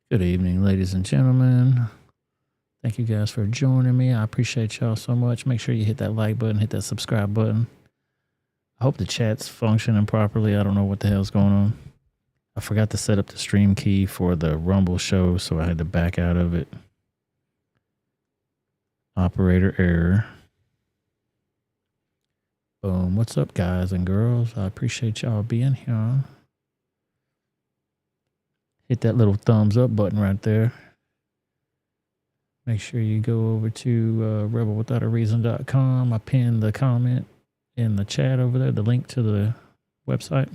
Good evening, ladies and gentlemen. Thank you guys for joining me. I appreciate y'all so much. Make sure you hit that like button, hit that subscribe button. I hope the chat's functioning properly. I don't know what the hell's going on. I forgot to set up the stream key for the Rumble show, so I had to back out of it. Operator error. Boom. What's up, guys and girls? I appreciate y'all being here. Hit that little thumbs up button right there. Make sure you go over to rebelwithoutareason.com. I pinned the comment in the chat over there, the link to the website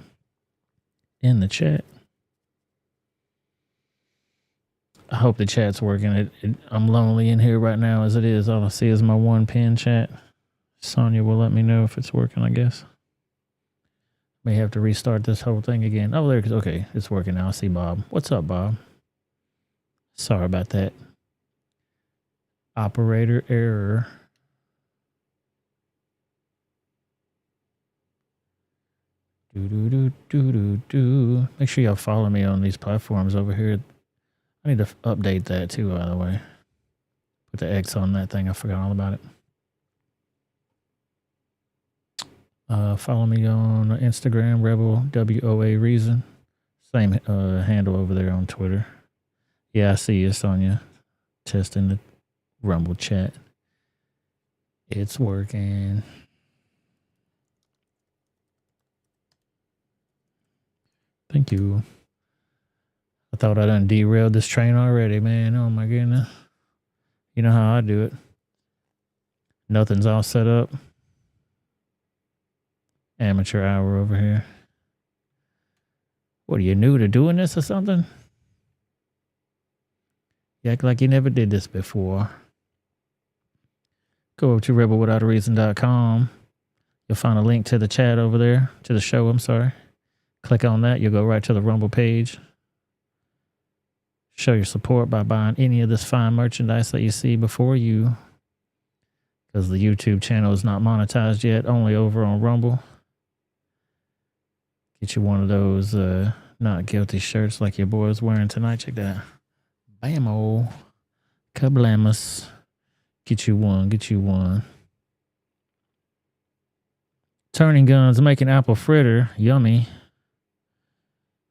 in the chat. I hope the chat's working. I'm lonely in here right now as it is. All I see is my one pin chat. Sonia will let me know if it's working, I guess. May have to restart this whole thing again. Oh, there. Okay, it's working now. I see Bob. What's up, Bob? Sorry about that. Operator error. Do. Make sure y'all follow me on these platforms over here. I need to update that too, by the way. Put the X on that thing. I forgot all about it. Follow me on Instagram, Rebel WOA Reason. Same handle over there on Twitter. Yeah, I see you, Sonia. Testing the Rumble chat. It's working. Thank you. I thought I done derailed this train already, man. Oh my goodness. You know how I do it. Nothing's all set up. Amateur hour over here. What, are you new to doing this or something? You act like you never did this before. Go over to rebelwithoutareason.com. You'll find a link to the chat over there, to the show, I'm sorry. Click on that, you'll go right to the Rumble page. Show your support by buying any of this fine merchandise that you see before you. Because the YouTube channel is not monetized yet, only over on Rumble. Get you one of those not guilty shirts like your boy's wearing tonight. Check that. Bam-o. Kablamus. Get you one. Get you one. Turning guns, making apple fritter. Yummy.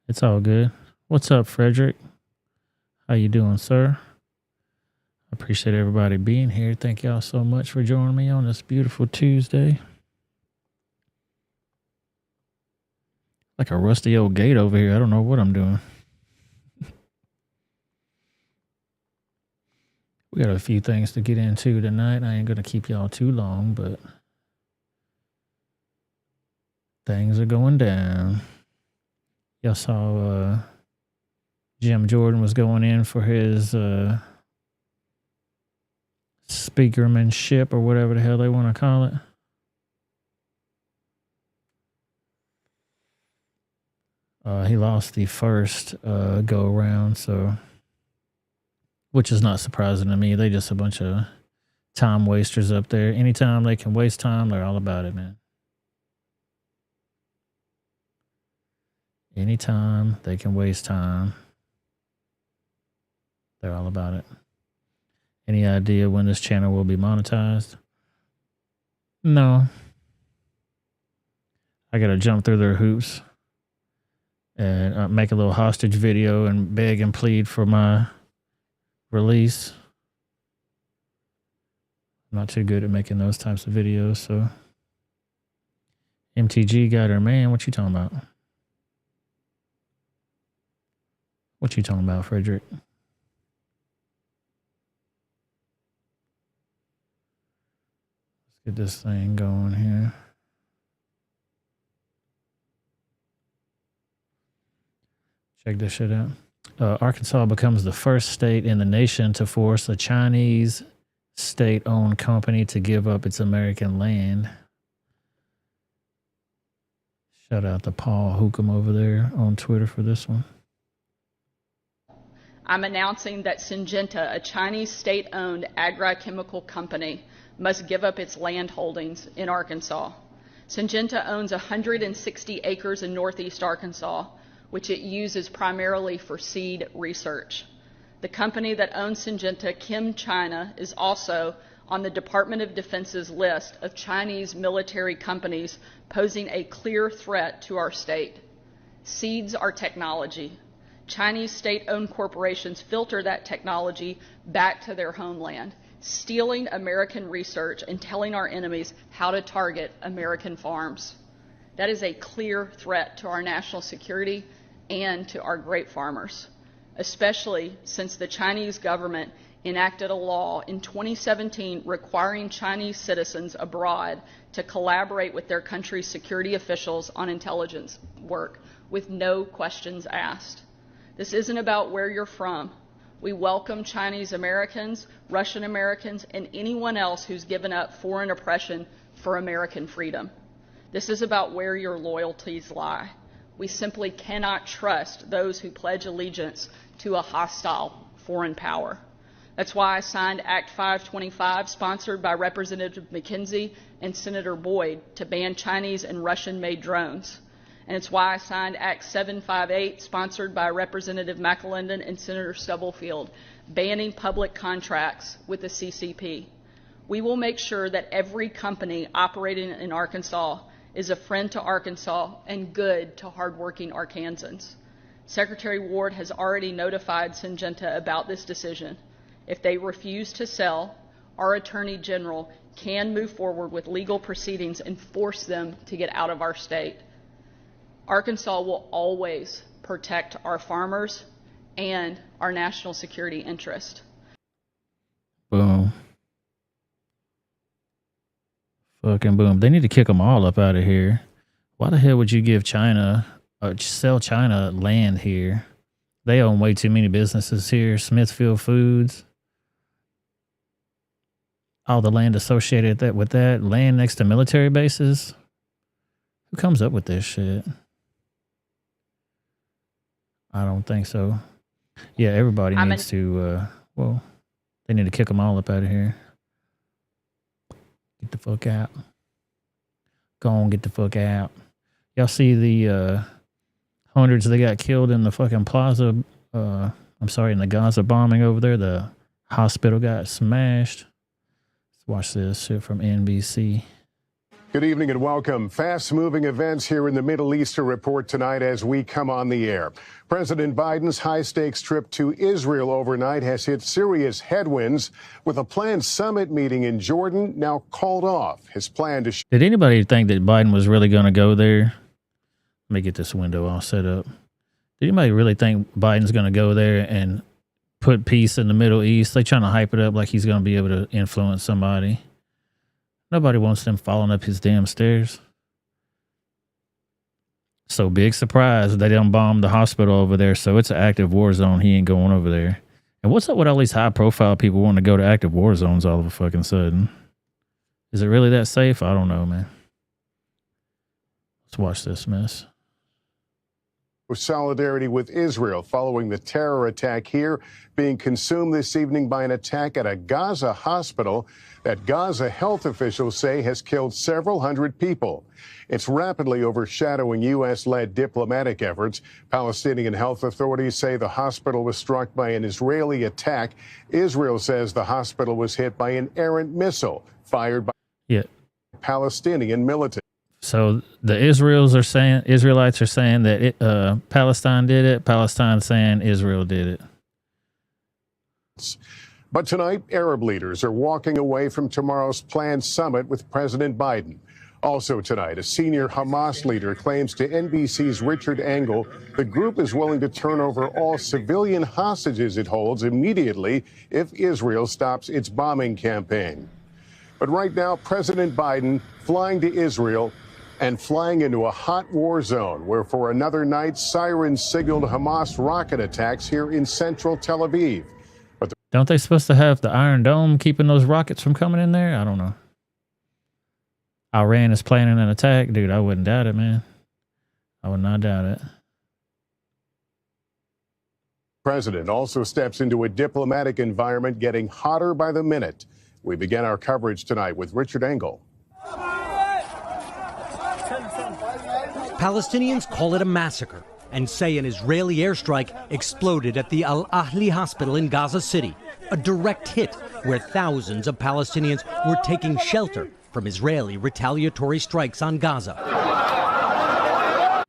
It's all good. What's up, Frederick? How you doing, sir? appreciate everybody being here. Thank y'all so much for joining me on this beautiful Tuesday. Like a rusty old gate over here. I don't know what I'm doing. We got a few things to get into tonight. I ain't going to keep y'all too long, but things are going down. Y'all saw Jim Jordan was going in for his speakermanship or whatever the hell they want to call it. He lost the first go around, so which is not surprising to me. They just a bunch of time wasters up there. Anytime they can waste time, they're all about it, man. Anytime they can waste time, they're all about it. Any idea when this channel will be monetized? No. I gotta jump through their hoops and make a little hostage video and beg and plead for my release. I'm not too good at making those types of videos, so MTG got her, man. What you talking about? What you talking about, Frederick? Let's get this thing going here. Check this shit out. Arkansas becomes the first state in the nation to force a Chinese state-owned company to give up its American land. Shout out to Paul Hookham over there on Twitter for this one. I'm announcing that Syngenta, a Chinese state-owned agrochemical company, must give up its land holdings in Arkansas. Syngenta owns 160 acres in northeast Arkansas, which it uses primarily for seed research. The company that owns Syngenta, Chem China, is also on the Department of Defense's list of Chinese military companies posing a clear threat to our state. Seeds are technology. Chinese state-owned corporations filter that technology back to their homeland, stealing American research and telling our enemies how to target American farms. That is a clear threat to our national security and to our grape farmers, especially since the Chinese government enacted a law in 2017 requiring Chinese citizens abroad to collaborate with their country's security officials on intelligence work with no questions asked. This isn't about where you're from. We welcome Chinese Americans, Russian Americans, and anyone else who's given up foreign oppression for American freedom. This is about where your loyalties lie. We simply cannot trust those who pledge allegiance to a hostile foreign power. That's why I signed Act 525, sponsored by Representative McKenzie and Senator Boyd, to ban Chinese and Russian-made drones. And it's why I signed Act 758, sponsored by Representative McElendon and Senator Stubblefield, banning public contracts with the CCP. We will make sure that every company operating in Arkansas is a friend to Arkansas and good to hardworking Arkansans. Secretary Ward has already notified Syngenta about this decision. If they refuse to sell, our Attorney General can move forward with legal proceedings and force them to get out of our state. Arkansas will always protect our farmers and our national security interest. Boom. Fucking boom. They need to kick them all up out of here. Why the hell would you give China, sell China land here? They own way too many businesses here. Smithfield Foods. All the land associated with that. Land next to military bases. Who comes up with this shit? I don't think so. Yeah, everybody needs to, well, they need to kick them all up out of here. Get the fuck out. Go on, get the fuck out. Y'all see the hundreds that got killed in the fucking plaza, I'm sorry, in the Gaza bombing over there? The hospital got smashed. Let's watch this shit from NBC. Good evening and welcome. Fast-moving events here in the Middle East to report tonight as we come on the air. President Biden's high-stakes trip to Israel overnight has hit serious headwinds, with a planned summit meeting in Jordan now called off. His plan to... Did anybody think that Biden was really going to go there? Let me get this window all set up. Did anybody really think Biden's going to go there and put peace in the Middle East? They trying to hype it up like he's going to be able to influence somebody. Nobody wants them falling up his damn stairs. So big surprise, they didn't bomb the hospital over there, so it's an active war zone. He ain't going over there. And what's up with all these high-profile people wanting to go to active war zones all of a fucking sudden? Is it really that safe? I don't know, man. Let's watch this mess. Solidarity with Israel following the terror attack here, being consumed this evening by an attack at a Gaza hospital that Gaza health officials say has killed several hundred people. It's rapidly overshadowing U.S.-led diplomatic efforts. Palestinian health authorities say the hospital was struck by an Israeli attack. Israel says the hospital was hit by an errant missile fired by Palestinian militants. So the Israelites are saying that Palestine did it. Palestine saying Israel did it. But tonight, Arab leaders are walking away from tomorrow's planned summit with President Biden. Also tonight, a senior Hamas leader claims to NBC's Richard Engel the group is willing to turn over all civilian hostages it holds immediately if Israel stops its bombing campaign. But right now, President Biden flying to Israel and flying into a hot war zone where for another night, sirens signaled Hamas rocket attacks here in central Tel Aviv. But don't they supposed to have the Iron Dome keeping those rockets from coming in there? I don't know. Iran is planning an attack. Dude, I wouldn't doubt it, man. I would not doubt it. President also steps into a diplomatic environment getting hotter by the minute. We begin our coverage tonight with Richard Engel. Palestinians call it a massacre and say an Israeli airstrike exploded at the Al-Ahli hospital in Gaza City, a direct hit where thousands of Palestinians were taking shelter from Israeli retaliatory strikes on Gaza.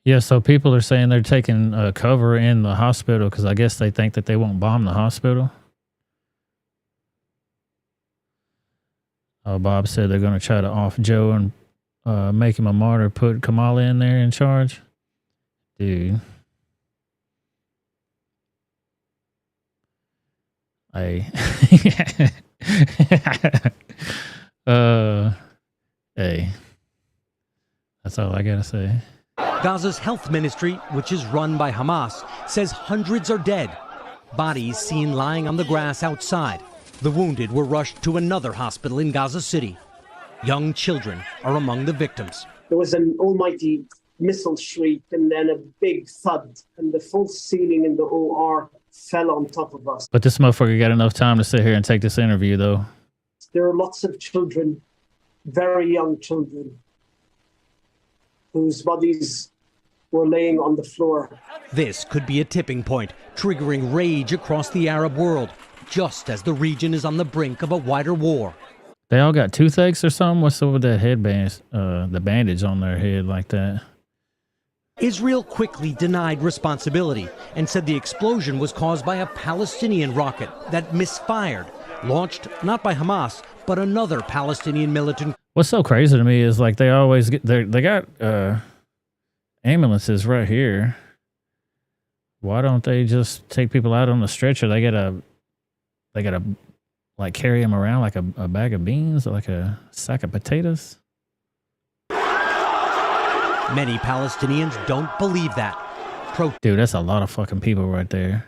Yeah, so people are saying they're taking cover in the hospital because I guess they think that they won't bomb the hospital. Bob said they're going to try to off Joe and make him a martyr, put Kamala in there in charge. Dude. Hey. Hey. That's all I gotta say. Gaza's health ministry, which is run by Hamas, says hundreds are dead. Bodies seen lying on the grass outside. The wounded were rushed to another hospital in Gaza City. Young children are among the victims. There was an almighty missile shriek and then a big thud, and the false ceiling in the OR fell on top of us. But this motherfucker got enough time to sit here and take this interview, though. There are lots of children, very young children, whose bodies were laying on the floor. This could be a tipping point, triggering rage across the Arab world, just as the region is on the brink of a wider war. They all got toothaches or something? What's up with that headband, the bandage on their head like that? Israel quickly denied responsibility and said the explosion was caused by a Palestinian rocket that misfired, launched not by Hamas, but another Palestinian militant. What's so crazy to me is like they always get they got ambulances right here. Why don't they just take people out on the stretcher? They gotta like carry them around like a bag of beans or like a sack of potatoes. Many Palestinians don't believe that. Dude, that's a lot of fucking people right there.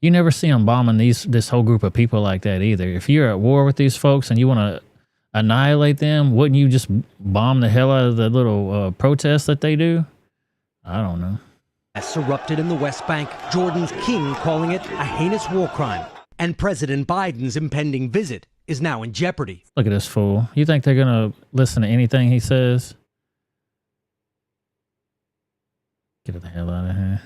You never see them bombing this whole group of people like that either. If you're at war with these folks and you want to annihilate them, wouldn't you just bomb the hell out of the little protests that they do? I don't know. Erupted in the West Bank, Jordan's king calling it a heinous war crime. And President Biden's impending visit is now in jeopardy. Look at this fool. You think they're going to listen to anything he says? Get the hell out of here.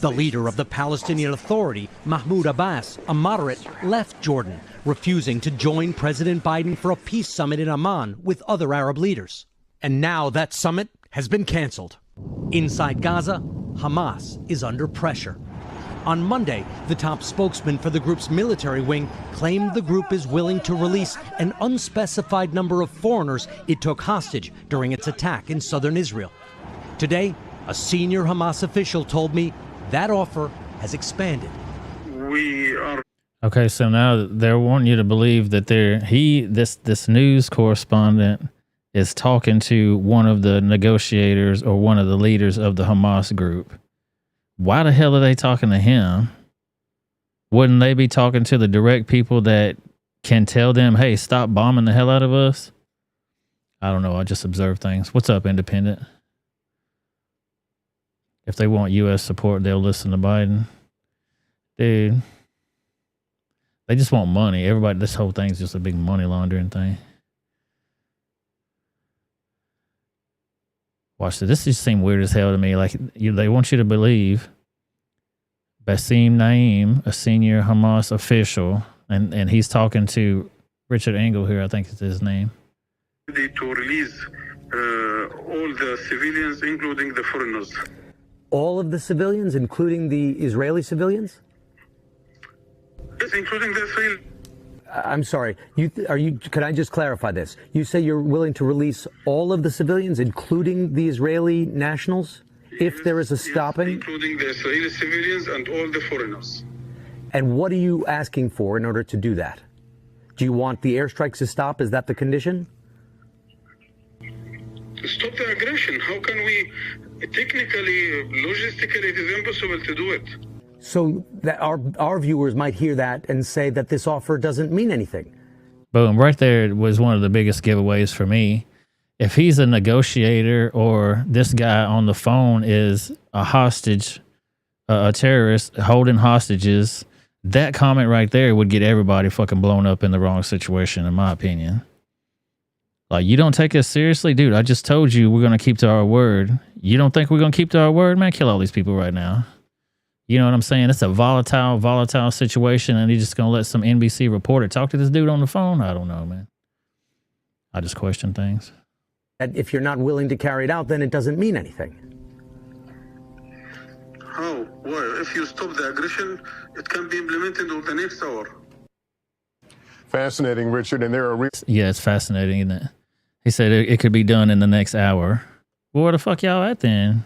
The leader of the Palestinian Authority, Mahmoud Abbas, a moderate, left Jordan, refusing to join President Biden for a peace summit in Amman with other Arab leaders. And now that summit has been canceled. Inside Gaza, Hamas is under pressure. On Monday, the top spokesman for the group's military wing claimed the group is willing to release an unspecified number of foreigners it took hostage during its attack in southern Israel. Today, a senior Hamas official told me that offer has expanded. Okay, so now they're wanting you to believe that this news correspondent is talking to one of the negotiators or one of the leaders of the Hamas group. Why the hell are they talking to him? Wouldn't they be talking to the direct people that can tell them, hey, stop bombing the hell out of us? I don't know. I just observe things. What's up, Independent? If they want U.S. support, they'll listen to Biden. Dude, they just want money. Everybody, this whole thing's just a big money laundering thing. Watch this. This just seemed weird as hell to me. Like, they want you to believe Bassem Naim, a senior Hamas official, and he's talking to Richard Engel here, I think is his name. To release all the civilians, including the foreigners. All of the civilians, including the Israeli civilians? Yes, including the Israeli. I'm sorry. Can I just clarify this? You say you're willing to release all of the civilians, including the Israeli nationals, if there is a stopping? Yes, including the Israeli civilians and all the foreigners. And what are you asking for in order to do that? Do you want the airstrikes to stop? Is that the condition? Stop the aggression. How can we, technically, logistically, it is impossible to do it. So that our viewers might hear that and say that this offer doesn't mean anything. Boom. Right there was one of the biggest giveaways for me. If he's a negotiator or this guy on the phone is a hostage, a terrorist holding hostages, that comment right there would get everybody fucking blown up in the wrong situation, in my opinion. Like, you don't take us seriously? Dude, I just told you we're going to keep to our word. You don't think we're going to keep to our word? Man, kill all these people right now. You know what I'm saying? It's a volatile situation, and he's just going to let some NBC reporter talk to this dude on the phone? I don't know, man. I just question things. And if you're not willing to carry it out, then it doesn't mean anything. How? Well, if you stop the aggression, it can be implemented over the next hour. Fascinating, Richard, and there are... Yeah, it's fascinating, isn't it? He said it could be done in the next hour. Well, where the fuck y'all at then?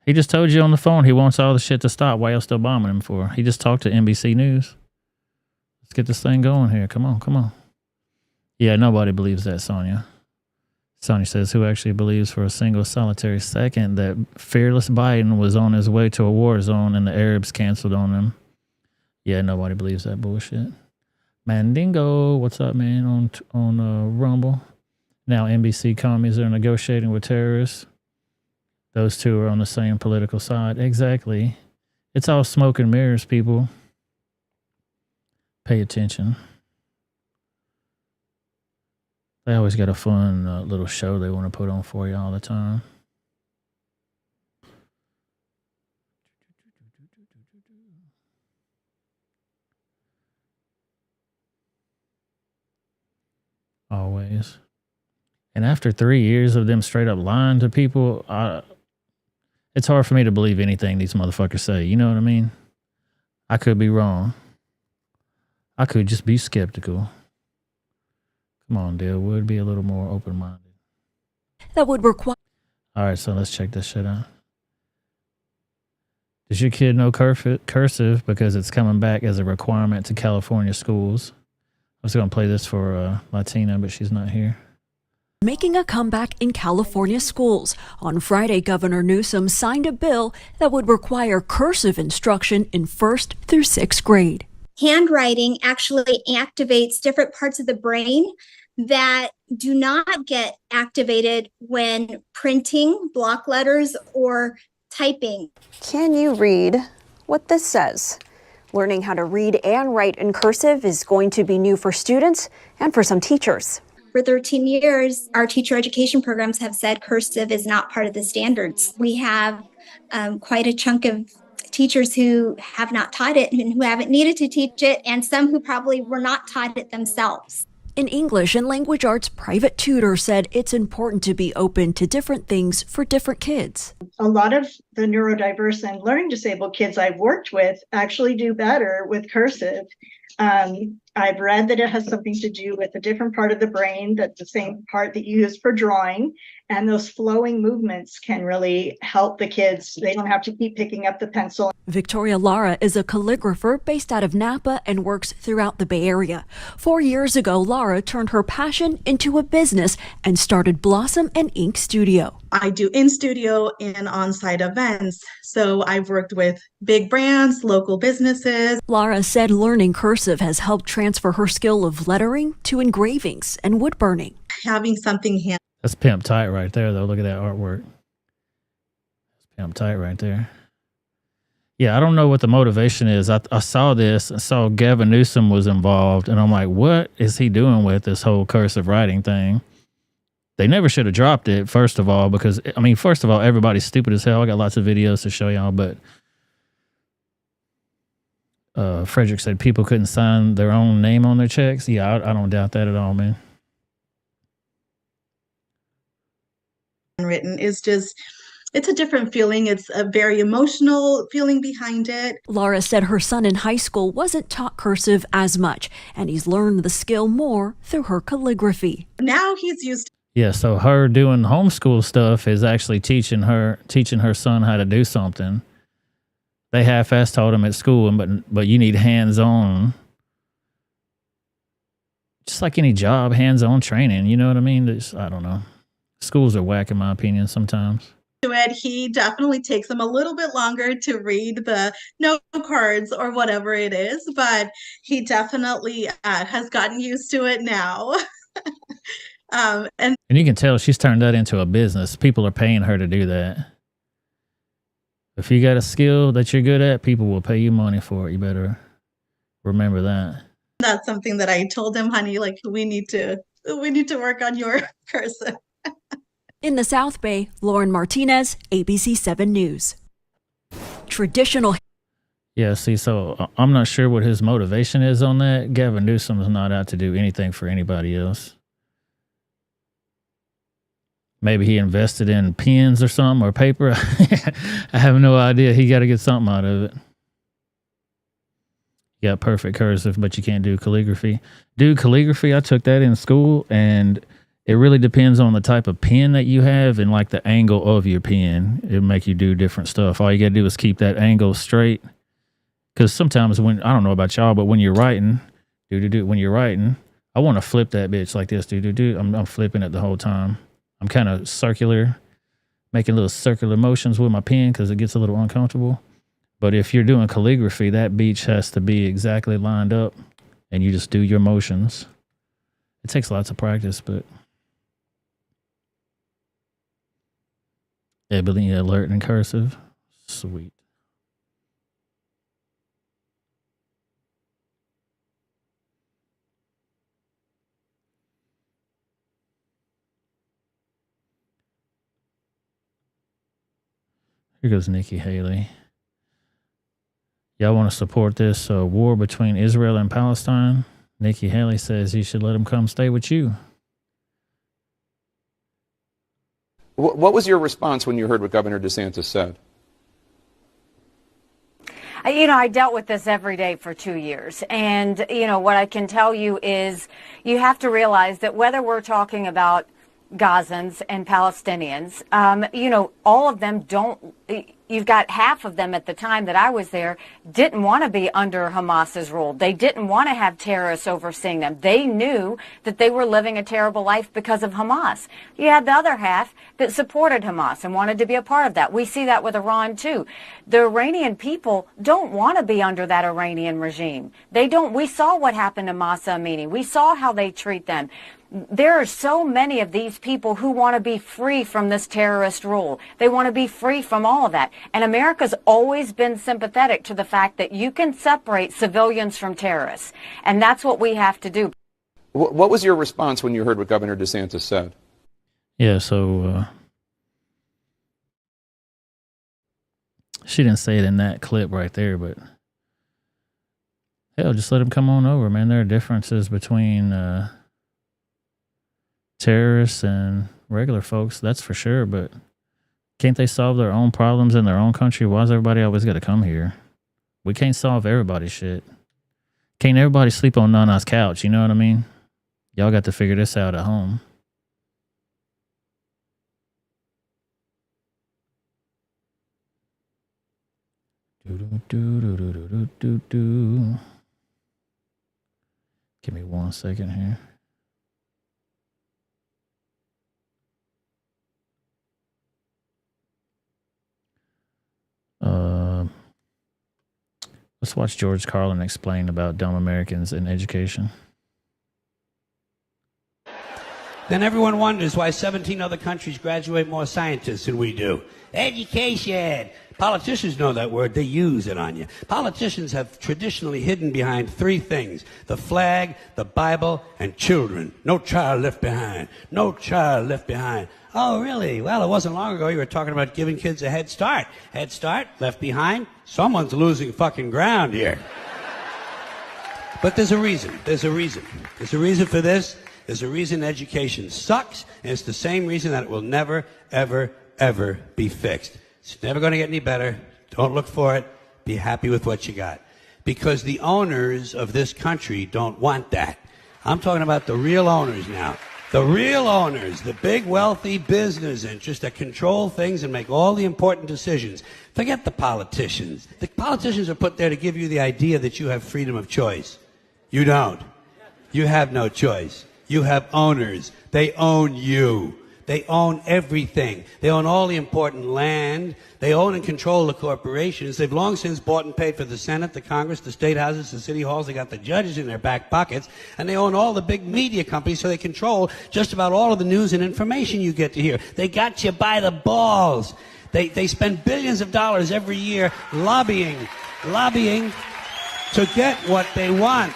He just told you on the phone he wants all the shit to stop. Why y'all still bombing him for? He just talked to NBC News. Let's get this thing going here. Come on. Yeah, nobody believes that, Sonia. Sonia says, who actually believes for a single solitary second that fearless Biden was on his way to a war zone and the Arabs canceled on him? Yeah, nobody believes that bullshit. Mandingo, what's up, man, on Rumble? Now NBC commies are negotiating with terrorists. Those two are on the same political side. Exactly. It's all smoke and mirrors, people. Pay attention. They always got a fun little show they want to put on for you all the time. Always. And after 3 years of them straight up lying to people, it's hard for me to believe anything these motherfuckers say. You know what I mean? I could be wrong. I could just be skeptical. Come on, Dalewood, be a little more open-minded. That would require... All right, so let's check this shit out. Does your kid know cursive because it's coming back as a requirement to California schools? I was going to play this for Latina, but she's not here. Making a comeback in California schools. On Friday, Governor Newsom signed a bill that would require cursive instruction in 1st through 6th grade. Handwriting actually activates different parts of the brain that do not get activated when printing block letters or typing. Can you read what this says? Learning how to read and write in cursive is going to be new for students and for some teachers. For 13 years, our teacher education programs have said cursive is not part of the standards. We have quite a chunk of teachers who have not taught it and who haven't needed to teach it, and some who probably were not taught it themselves. An English and language arts private tutor said it's important to be open to different things for different kids. A lot of the neurodiverse and learning disabled kids I've worked with actually do better with cursive. I've read that it has something to do with a different part of the brain, that's the same part that you use for drawing. And those flowing movements can really help the kids. They don't have to keep picking up the pencil. Victoria Lara is a calligrapher based out of Napa and works throughout the Bay Area. 4 years ago, Lara turned her passion into a business and started Blossom and Ink Studio. I do in-studio and on-site events. So I've worked with big brands, local businesses. Lara said learning cursive has helped transfer her skill of lettering to engravings and wood burning. Having something hand. That's pimp tight right there, though. Look at that artwork. That's pimp tight right there. Yeah, I don't know what the motivation is. I saw this. I saw Gavin Newsom was involved, and I'm like, what is he doing with this whole cursive writing thing? They never should have dropped it, first of all, because, I mean, first of all, everybody's stupid as hell. I got lots of videos to show y'all, but Frederick said people couldn't sign their own name on their checks. Yeah, I don't doubt that at all, man. Written is just, it's a different feeling. It's a very emotional feeling behind it. Lara said her son in high school wasn't taught cursive as much, and he's learned the skill more through her calligraphy. Now he's used to. Yeah, so her doing homeschool stuff is actually teaching her son how to do something. They half-assed taught him at school, but you need hands-on. Just like any job, hands-on training. You know what I mean? I don't know. Schools are whack, in my opinion, sometimes. It. He definitely takes him a little bit longer to read the note cards or whatever it is, but he definitely has gotten used to it now. And you can tell she's turned that into a business. People are paying her to do that. If you got a skill that you're good at, people will pay you money for it. You better remember that. That's something that I told him, honey, like we need to work on your cursive. In the South Bay, Lauren Martinez, ABC 7 News. Traditional. Yeah, see, so I'm not sure what his motivation is on that. Gavin Newsom's not out to do anything for anybody else. Maybe he invested in pens or something or paper. I have no idea. He got to get something out of it. You got perfect cursive, but you can't do calligraphy. Dude, calligraphy, I took that in school, and it really depends on the type of pen that you have and like the angle of your pen. It'll make you do different stuff. All you got to do is keep that angle straight. Because sometimes when, I don't know about y'all, but when you're writing, when you're writing, I want to flip that bitch like this, I'm flipping it the whole time. I'm kind of circular, making little circular motions with my pen because it gets a little uncomfortable. But if you're doing calligraphy, that beach has to be exactly lined up and you just do your motions. It takes lots of practice, but ability alert and cursive, sweet. Here goes Nikki Haley. Y'all want to support this war between Israel and Palestine? Nikki Haley says you should let them come stay with you. What was your response when you heard what Governor DeSantis said? You know, I dealt with this every day for 2 years. And, you know, what I can tell you is you have to realize that whether we're talking about Gazans and Palestinians, you know, all of them don't, you've got half of them at the time that I was there didn't want to be under Hamas's rule. They didn't want to have terrorists overseeing them. They knew that they were living a terrible life because of Hamas. You had the other half that supported Hamas and wanted to be a part of that. We see that with Iran too. The Iranian people don't want to be under that Iranian regime. They don't. We saw what happened to Masa Amini. We saw how they treat them. There are so many of these people who want to be free from this terrorist rule. They want to be free from all of that. And America's always been sympathetic to the fact that you can separate civilians from terrorists. And that's what we have to do. What was your response when you heard what Governor DeSantis said? Yeah, so she didn't say it in that clip right there, but hell, just let them come on over, man. There are differences between terrorists and regular folks, that's for sure. But can't they solve their own problems in their own country? Why's everybody always got to come here? We can't solve everybody's shit. Can't everybody sleep on Nana's couch? You know what I mean? Y'all got to figure this out at home. Give me 1 second here. Let's watch George Carlin explain about dumb Americans in education. Then everyone wonders why 17 other countries graduate more scientists than we do. Education. Politicians know that word. They use it on you. Politicians have traditionally hidden behind three things: the flag, the Bible, and children. No child left behind. No child left behind. Oh, really? Well, it wasn't long ago you were talking about giving kids a head start. Head start, left behind. Someone's losing fucking ground here. But there's a reason. There's a reason. There's a reason for this. There's a reason education sucks, and it's the same reason that it will never, ever, ever be fixed. It's never going to get any better. Don't look for it. Be happy with what you got. Because the owners of this country don't want that. I'm talking about the real owners now. The real owners, the big wealthy business interests that control things and make all the important decisions. Forget the politicians. The politicians are put there to give you the idea that you have freedom of choice. You don't. You have no choice. You have owners. They own you. They own everything. They own all the important land. They own and control the corporations. They've long since bought and paid for the Senate, the Congress, the state houses, the city halls. They got the judges in their back pockets. And they own all the big media companies, so they control just about all of the news and information you get to hear. They got you by the balls. They spend billions of dollars every year lobbying to get what they want.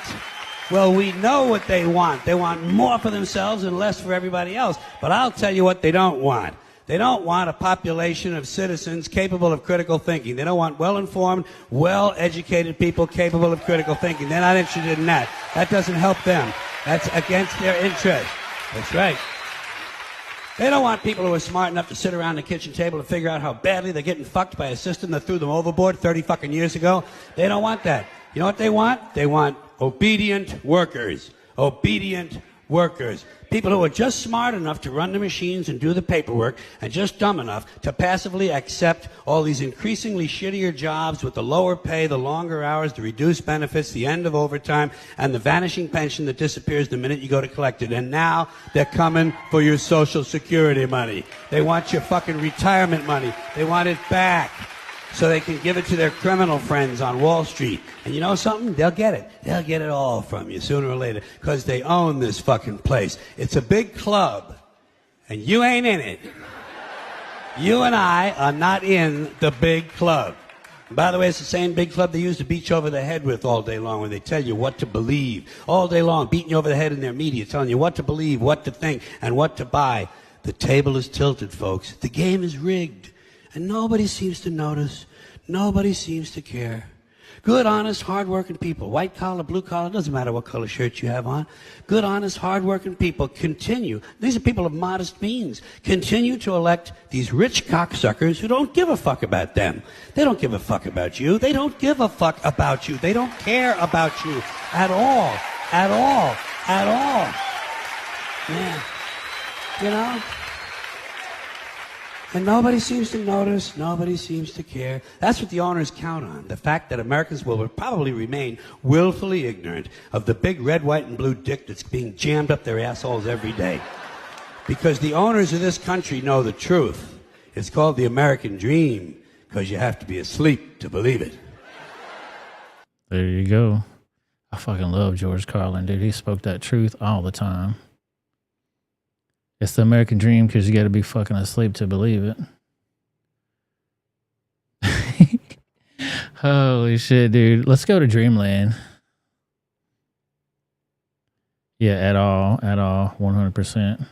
Well, we know what they want. They want more for themselves and less for everybody else. But I'll tell you what they don't want. They don't want a population of citizens capable of critical thinking. They don't want well-informed, well-educated people capable of critical thinking. They're not interested in that. That doesn't help them. That's against their interest. That's right. They don't want people who are smart enough to sit around the kitchen table and figure out how badly they're getting fucked by a system that threw them overboard 30 fucking years ago. They don't want that. You know what they want? They want obedient workers. Obedient workers. People who are just smart enough to run the machines and do the paperwork, and just dumb enough to passively accept all these increasingly shittier jobs with the lower pay, the longer hours, the reduced benefits, the end of overtime, and the vanishing pension that disappears the minute you go to collect it. And now they're coming for your Social Security money. They want your fucking retirement money. They want it back, so they can give it to their criminal friends on Wall Street. And you know something? They'll get it. They'll get it all from you sooner or later, because they own this fucking place. It's a big club, and you ain't in it. You and I are not in the big club. And by the way, it's the same big club they used to beat you over the head with all day long, when they tell you what to believe. All day long, beating you over the head in their media, telling you what to believe, what to think, and what to buy. The table is tilted, folks. The game is rigged. And nobody seems to notice. Nobody seems to care. Good, honest, hard-working people, white collar, blue collar, doesn't matter what color shirt you have on. Good, honest, hard-working people continue. These are people of modest means. Continue to elect these rich cocksuckers who don't give a fuck about them. They don't give a fuck about you. They don't give a fuck about you. They don't care about you at all. At all. At all. Yeah. You know? And nobody seems to notice, nobody seems to care. That's what the owners count on, the fact that Americans will probably remain willfully ignorant of the big red, white, and blue dick that's being jammed up their assholes every day. Because the owners of this country know the truth. It's called the American dream, because you have to be asleep to believe it. There you go. I fucking love George Carlin, dude. He spoke that truth all the time. It's the American dream because you got to be fucking asleep to believe it. Holy shit, dude. Let's go to Dreamland. Yeah, at all. 100%.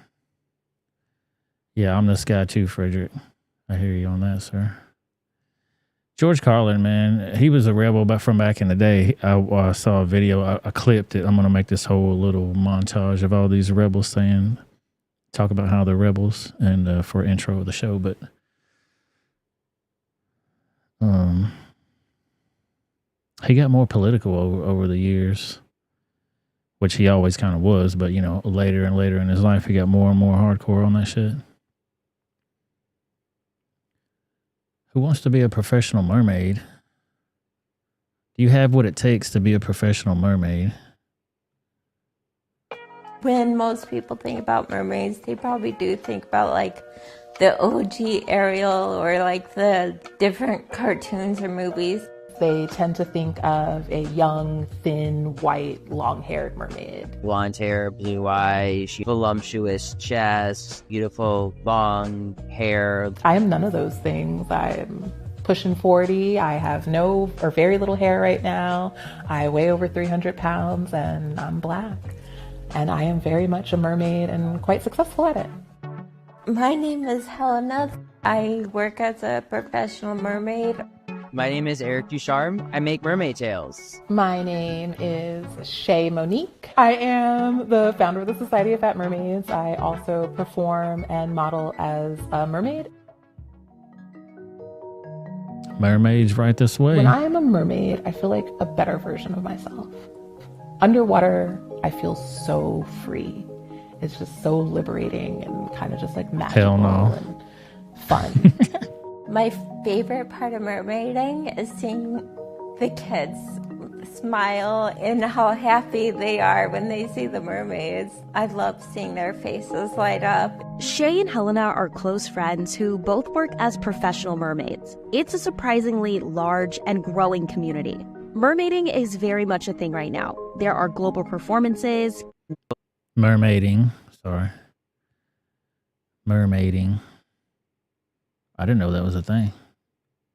Yeah, I'm this guy too, Frederick. I hear you on that, sir. George Carlin, man, he was a rebel from back in the day. I saw a video. I clipped it. I'm going to make this whole little montage of all these rebels saying talk about how they're rebels and for intro of the show, but he got more political over the years, which he always kind of was, but you know, later and later in his life, he got more and more hardcore on that shit. Who wants to be a professional mermaid? Do you have what it takes to be a professional mermaid? When most people think about mermaids, they probably do think about like the OG Ariel or like the different cartoons or movies. They tend to think of a young, thin, white, long-haired mermaid. Blonde hair, blue eyes, voluptuous chest, beautiful long hair. I am none of those things. I'm pushing 40. I have no or very little hair right now. I weigh over 300 pounds and I'm black. And I am very much a mermaid and quite successful at it. My name is Helena. I work as a professional mermaid. My name is Eric Ducharme. I make mermaid tails. My name is Shay Monique. I am the founder of the Society of Fat Mermaids. I also perform and model as a mermaid. Mermaids right this way. When I am a mermaid, I feel like a better version of myself. Underwater, I feel so free. It's just so liberating and kind of just like magical and fun. My favorite part of mermaiding is seeing the kids smile and how happy they are when they see the mermaids. I love seeing their faces light up. Shay and Helena are close friends who both work as professional mermaids. It's a surprisingly large and growing community. Mermaiding is very much a thing right now. There are global performances. Mermaiding. I didn't know that was a thing.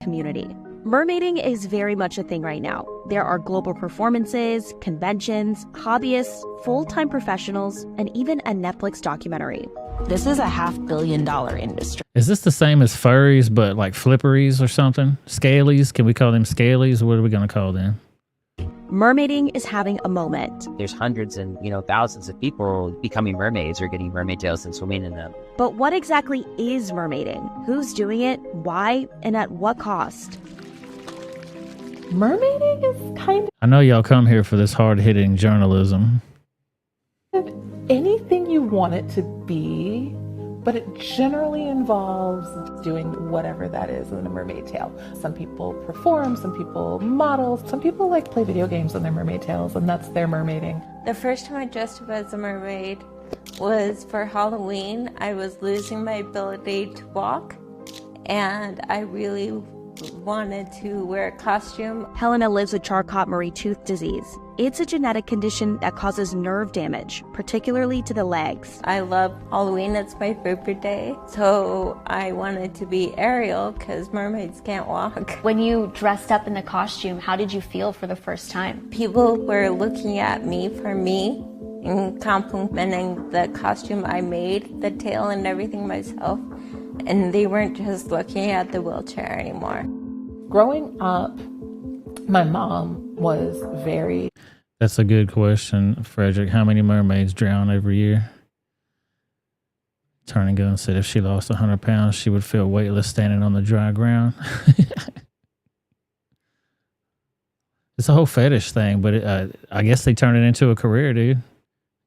Community. Mermaiding is very much a thing right now. There are global performances, conventions, hobbyists, full-time professionals, and even a Netflix documentary. This is a $500 million industry. Is this the same as furries, but like flipperies or something? Scalies? Can we call them scalies? What are we going to call them? Mermaiding is having a moment. There's hundreds and, thousands of people becoming mermaids or getting mermaid tails and swimming in them. But what exactly is mermaiding? Who's doing it? Why? And at what cost? Mermaiding is kind of... I know y'all come here for this hard-hitting journalism. Anything you want it to be, but it generally involves doing whatever that is in a mermaid tail. Some people perform, some people model, some people like play video games on their mermaid tails, and that's their mermaiding. The first time I dressed up as a mermaid was for Halloween. I was losing my ability to walk, and I really wanted to wear a costume. Helena lives with Charcot-Marie tooth disease. It's a genetic condition that causes nerve damage, particularly to the legs. I love Halloween. It's my favorite day. So I wanted to be Ariel because mermaids can't walk. When you dressed up in the costume, how did you feel for the first time? People were looking at me for me and complimenting the costume I made, the tail and everything myself. And they weren't just looking at the wheelchair anymore. Growing up, my mom was very... That's a good question, Frederick. How many mermaids drown every year? Turning Gun said if she lost 100 pounds, she would feel weightless standing on the dry ground. It's a whole fetish thing, but I guess they turn it into a career, dude.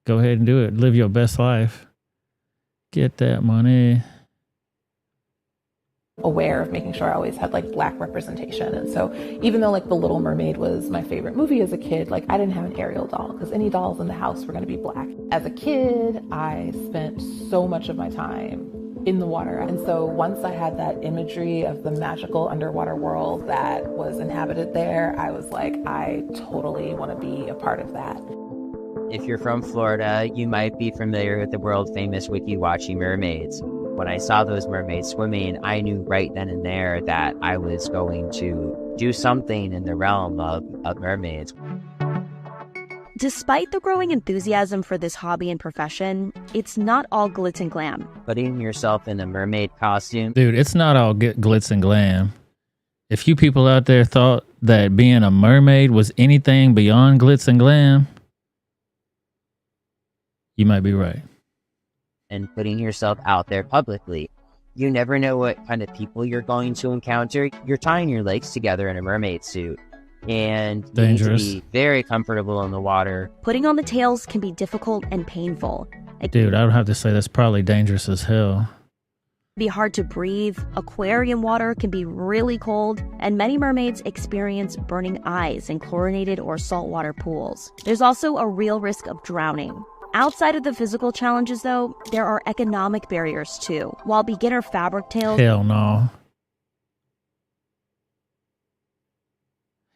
Go ahead and do it. Live your best life. Get that money. Aware of making sure I always had like black representation. And so even though like The Little Mermaid was my favorite movie as a kid, like I didn't have an Ariel doll because any dolls in the house were going to be black. As a kid, I spent so much of my time in the water. And so once I had that imagery of the magical underwater world that was inhabited there, I was like, I totally want to be a part of that. If you're from Florida, you might be familiar with the world famous Wiki-Wachi mermaids. When I saw those mermaids swimming, I knew right then and there that I was going to do something in the realm of mermaids. Despite the growing enthusiasm for this hobby and profession, it's not all glitz and glam. Putting yourself in a mermaid costume. Dude, it's not all glitz and glam. If you people out there thought that being a mermaid was anything beyond glitz and glam, you might be right. and putting yourself out there publicly. You never know what kind of people you're going to encounter. You're tying your legs together in a mermaid suit, and you need to be very comfortable in the water. Putting on the tails can be difficult and painful. Dude, I would have to say that's probably dangerous as hell. Be hard to breathe, aquarium water can be really cold, and many mermaids experience burning eyes in chlorinated or saltwater pools. There's also a real risk of drowning. Outside of the physical challenges, though, there are economic barriers too. While beginner fabric tails... Hell no.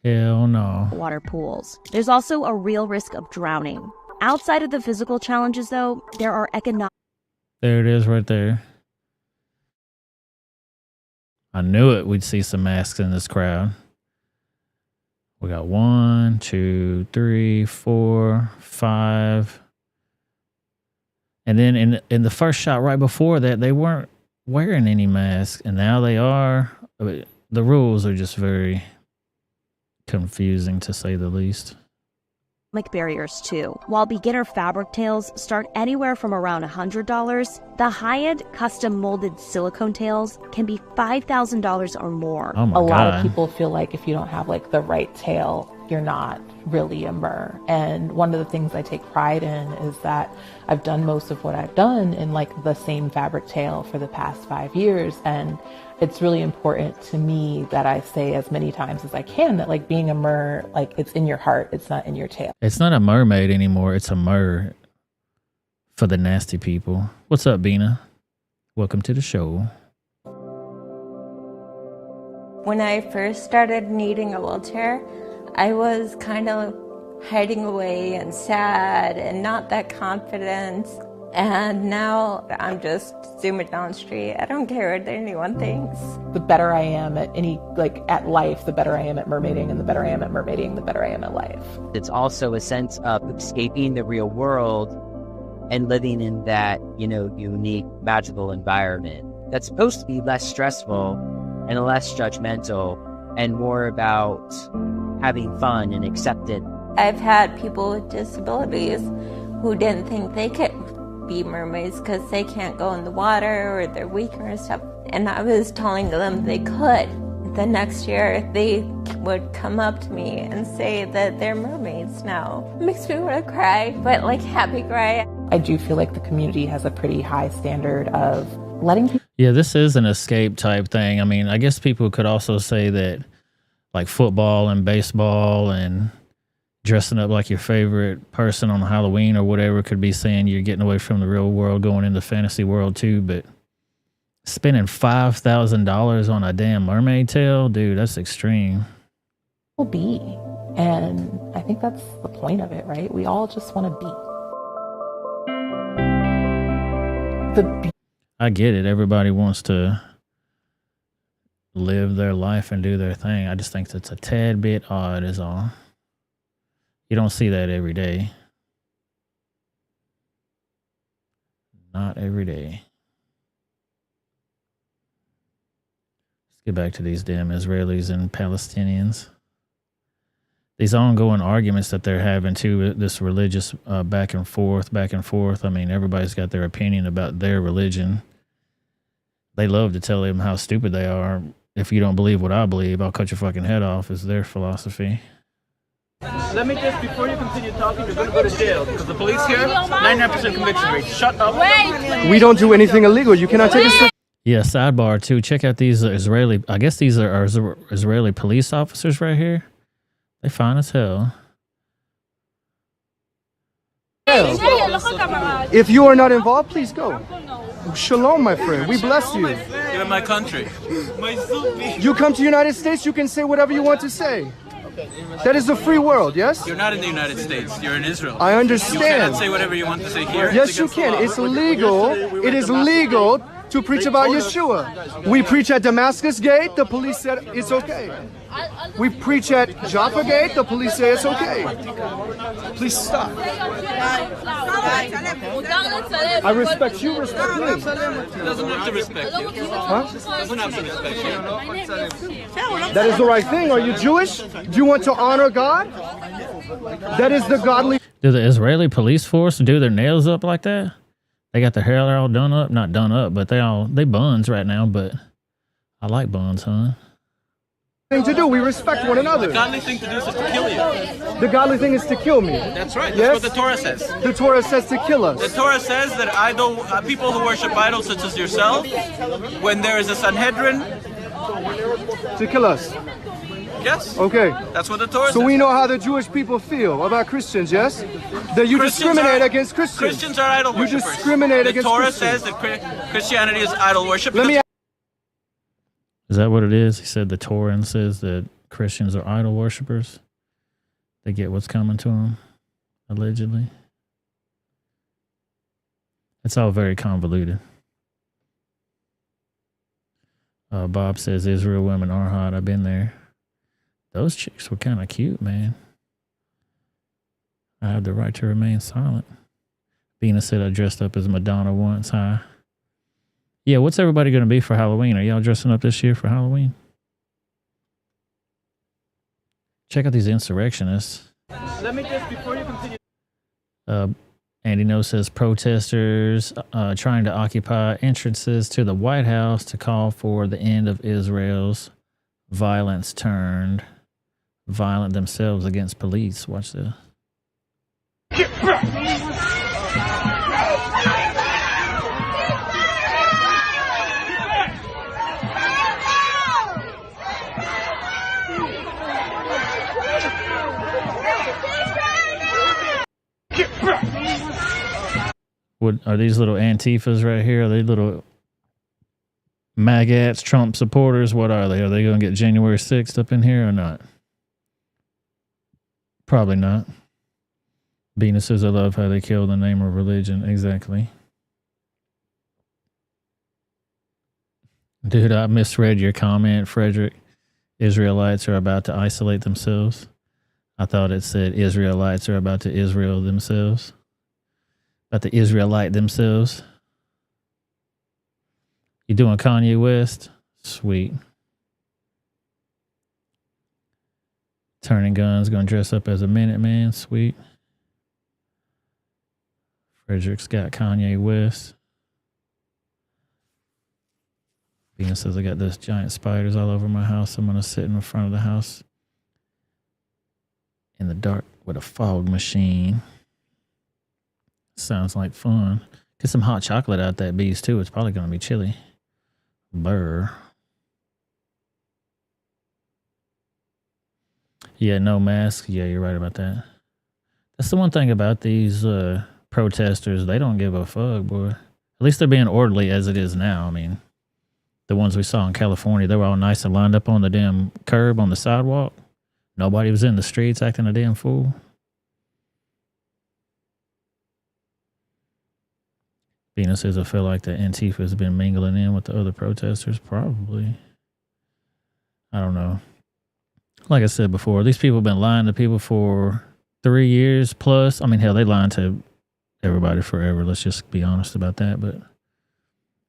Hell no. Water pools. There's also a real risk of drowning. Outside of the physical challenges, though, there are economic... There it is right there. I knew it. We'd see some masks in this crowd. We got 1, 2, 3, 4, 5. And then in the first shot right before that, they weren't wearing any masks, and now they are. The rules are just very confusing, to say the least. Barriers too. While beginner fabric tails start anywhere from around $100, the high-end custom molded silicone tails can be $5,000 or more. Oh my God. A lot of God. people feel like if you don't have like the right tail, you're not really a mer. And one of the things I take pride in is that I've done most of what I've done in like the same fabric tail for the past 5 years. And it's really important to me that I say as many times as I can that like being a mer, like it's in your heart, it's not in your tail. It's not a mermaid anymore. It's a mer for the nasty people. What's up, Bina? Welcome to the show. When I first started needing a wheelchair, I was kind of hiding away and sad and not that confident. And now I'm just zooming down the street. I don't care what anyone thinks. The better I am at at life, the better I am at mermaiding, and the better I am at mermaiding, the better I am at life. It's also a sense of escaping the real world and living in that, unique, magical environment that's supposed to be less stressful and less judgmental and more about having fun and acceptance. I've had people with disabilities who didn't think they could be mermaids because they can't go in the water or they're weaker and stuff. And I was telling them they could. The next year, they would come up to me and say that they're mermaids now. It makes me want to cry, but like happy cry. I do feel like the community has a pretty high standard of letting people... Yeah, this is an escape type thing. I mean, I guess people could also say that like football and baseball and dressing up like your favorite person on Halloween or whatever could be saying you're getting away from the real world, going into the fantasy world too. But spending $5,000 on a damn mermaid tail, dude, that's extreme. Will be, and I think that's the point of it, right? We all just want to be. I get it. Everybody wants to live their life and do their thing. I just think that's a tad bit odd is all. You don't see that every day. Not every day. Let's get back to these damn Israelis and Palestinians. These ongoing arguments that they're having too, this religious back and forth. I mean, everybody's got their opinion about their religion. They love to tell them how stupid they are. If you don't believe what I believe, I'll cut your fucking head off, is their philosophy. Let me just, before you continue talking, you're going to go to jail. Because the police here, 99% conviction rate. Shut up. We don't do anything illegal. You cannot take us. Yeah, sidebar too. Check out these Israeli, I guess these are Israeli police officers right here. They fine as hell. If you are not involved, please go. Shalom, my friend. We bless you. You're in my country. You come to the United States, you can say whatever you want to say. That is a free world, yes? You're not in the United States. You're in Israel. I understand. You cannot say whatever you want to say here. Yes, you can. It's legal. It is legal to preach about Yeshua. We preach at Damascus Gate. The police said it's okay. We preach at Jaffa Gate. The police say it's okay. Please stop. I respect you. Respect me. He doesn't have to respect you. Huh? Doesn't have to respect you. That is the right thing. Are you Jewish? Do you want to honor God? That is the godly. Do the Israeli police force do their nails up like that? They got their hair all done up. Not done up, but they buns right now, but I like buns, huh? Thing to do. We respect one another. The godly thing to do is just to kill you. The godly thing is to kill me. That's right. That's Yes? what the Torah says. The Torah says to kill us. The Torah says that people who worship idols such as yourself, when there is a Sanhedrin, To kill us. yes. Okay. That's what the Torah says. So we know how the Jewish people feel about Christians, yes? That you discriminate against Christians. Christians are idol You worshippers. discriminate the against Torah Christians. says that Christianity is idol worship. Let me Is that what it is? He said the Torah says that Christians are idol worshippers. They get what's coming to them, allegedly. It's all very convoluted. Bob says Israel women are hot. I've been there. Those chicks were kind of cute, man. I have the right to remain silent. Bina said I dressed up as Madonna once. Hi. Yeah, what's everybody going to be for Halloween? Are y'all dressing up this year for Halloween? Check out these insurrectionists. Let me just, before you continue. Andy No says protesters trying to occupy entrances to the White House to call for the end of Israel's violence turned violent themselves against police. Watch this. What are these little Antifas right here? Are they little magats, Trump supporters? What are they? Are they going to get January 6th up in here or not? Probably not. Bina says, I love how they kill in the name of religion. Exactly. Dude, I misread your comment, Frederick. Israelites are about to isolate themselves. I thought it said Israelites are about to Israel themselves. About to Israelite themselves. You doing Kanye West? Sweet. Turning guns, gonna dress up as a Minuteman. Sweet. Frederick's got Kanye West. Bina says I got those giant spiders all over my house. I'm gonna sit in the front of the house in the dark with a fog machine. Sounds like fun. Get some hot chocolate out that beast too. It's probably gonna be chilly. Burr. Yeah, no mask. Yeah, you're right about that. That's the one thing about these protesters. They don't give a fuck, boy. At least they're being orderly as it is now. I mean, the ones we saw in California, they were all nice and lined up on the damn curb on the sidewalk. Nobody was in the streets acting a damn fool. Bina says, I feel like the Antifa has been mingling in with the other protesters. Probably. I don't know. Like I said before, these people have been lying to people for 3 years plus. I mean, hell, they lied to everybody forever. Let's just be honest about that. But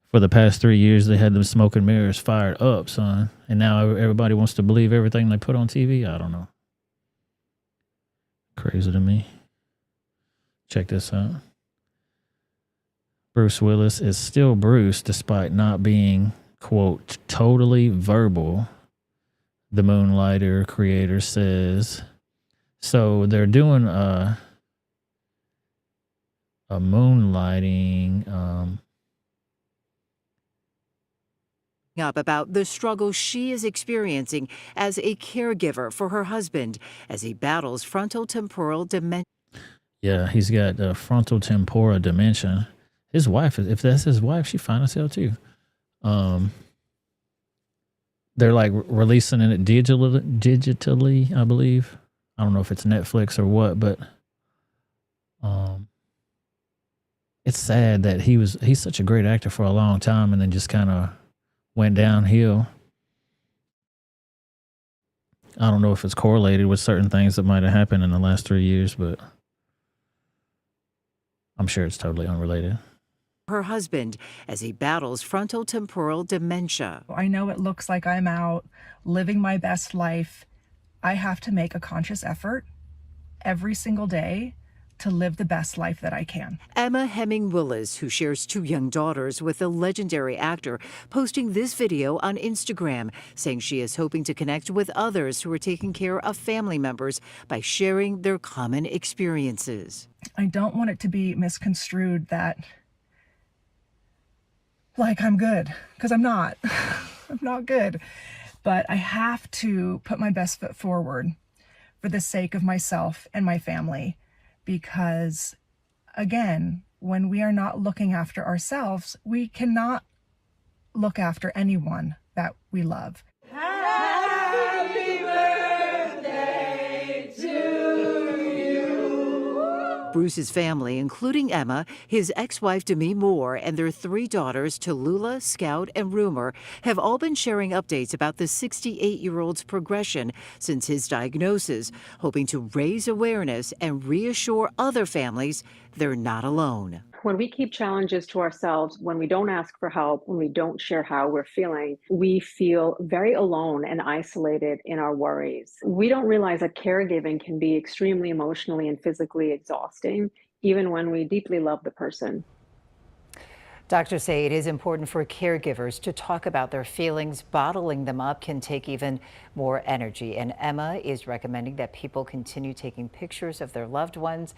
for the past 3 years, they had them smoke and mirrors fired up, son. And now everybody wants to believe everything they put on TV. I don't know. Crazy to me. Check this out. Bruce Willis is still Bruce despite not being, quote, totally verbal, the Moonlighter creator says. So they're doing a moonlighting up about the struggle she is experiencing as a caregiver for her husband as he battles frontotemporal dementia. Yeah, he's got frontotemporal dementia. His wife, if that's his wife, she fine as hell too. They're like releasing it digitally, I believe. I don't know if it's Netflix or what, but it's sad that he's such a great actor for a long time and then just kind of went downhill. I don't know if it's correlated with certain things that might have happened in the last 3 years, but I'm sure it's totally unrelated. Her husband as he battles frontotemporal dementia. I know it looks like I'm out living my best life. I have to make a conscious effort every single day to live the best life that I can. Emma Hemming Willis, who shares 2 young daughters with the legendary actor, posting this video on Instagram, saying she is hoping to connect with others who are taking care of family members by sharing their common experiences. I don't want it to be misconstrued that, like, I'm good, because I'm not. I'm not good. But I have to put my best foot forward for the sake of myself and my family. Because, again, when we are not looking after ourselves, we cannot look after anyone that we love. Happy birthday to you. Bruce's family, including Emma, his ex-wife Demi Moore, and their 3 daughters, Tallulah, Scout, and Rumor, have all been sharing updates about the 68-year-old's progression since his diagnosis, hoping to raise awareness and reassure other families they're not alone. When we keep challenges to ourselves, when we don't ask for help, when we don't share how we're feeling, we feel very alone and isolated in our worries. We don't realize that caregiving can be extremely emotionally and physically exhausting, even when we deeply love the person. Doctors say it is important for caregivers to talk about their feelings. Bottling them up can take even more energy. And Emma is recommending that people continue taking pictures of their loved ones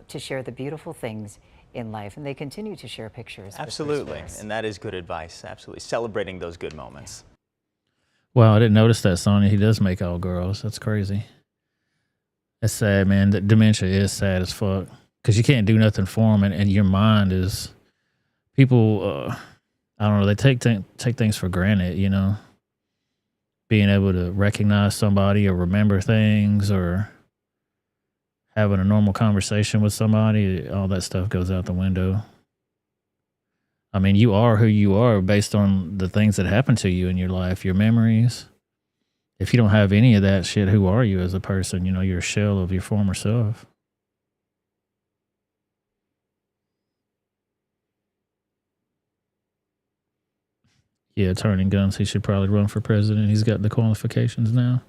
to share the beautiful things in life. And they continue to share pictures. Absolutely. And that is good advice. Absolutely. Celebrating those good moments. Wow, I didn't notice that, Sonia. He does make all girls. That's crazy. That's sad, man. The dementia is sad as fuck. Because you can't do nothing for them. And your mind is... People, I don't know, they take things for granted, you know, being able to recognize somebody or remember things or having a normal conversation with somebody, all that stuff goes out the window. I mean, you are who you are based on the things that happen to you in your life, your memories. If you don't have any of that shit, who are you as a person? You know, you're a shell of your former self. Yeah, turning guns. He should probably run for president. He's got the qualifications now.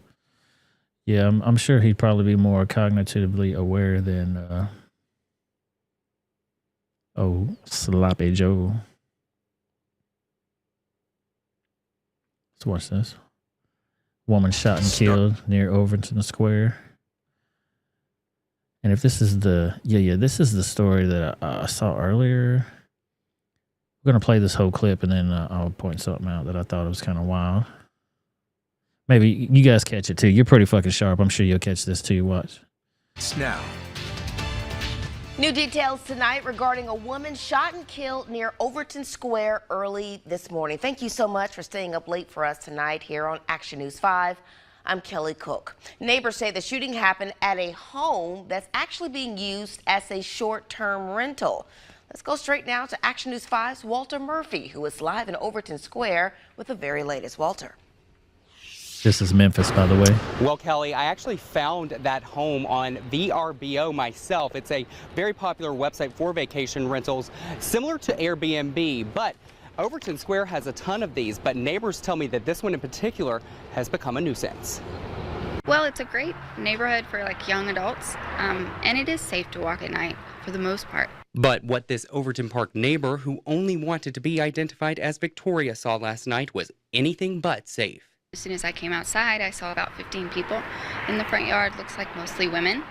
Yeah, I'm sure he'd probably be more cognitively aware than Sloppy Joe. Let's watch this. Woman shot and killed near Overton Square. And if this is this is the story that I saw earlier. We're going to play this whole clip and then I'll point something out that I thought was kind of wild. Maybe you guys catch it too. You're pretty fucking sharp. I'm sure you'll catch this too. Watch. Now. New details tonight regarding a woman shot and killed near Overton Square early this morning. Thank you so much for staying up late for us tonight here on Action News 5. I'm Kelly Cook. Neighbors say the shooting happened at a home that's actually being used as a short-term rental. Let's go straight now to Action News 5's Walter Murphy, who is live in Overton Square with the very latest. Walter. This is Memphis, by the way. Well, Kelly, I actually found that home on VRBO myself. It's a very popular website for vacation rentals, similar to Airbnb, but Overton Square has a ton of these, but neighbors tell me that this one in particular has become a nuisance. Well, it's a great neighborhood for like young adults, and it is safe to walk at night for the most part. But what this Overton Park neighbor, who only wanted to be identified as Victoria, saw last night was anything but safe. As soon as I came outside, I saw about 15 people in the front yard. Looks like mostly women.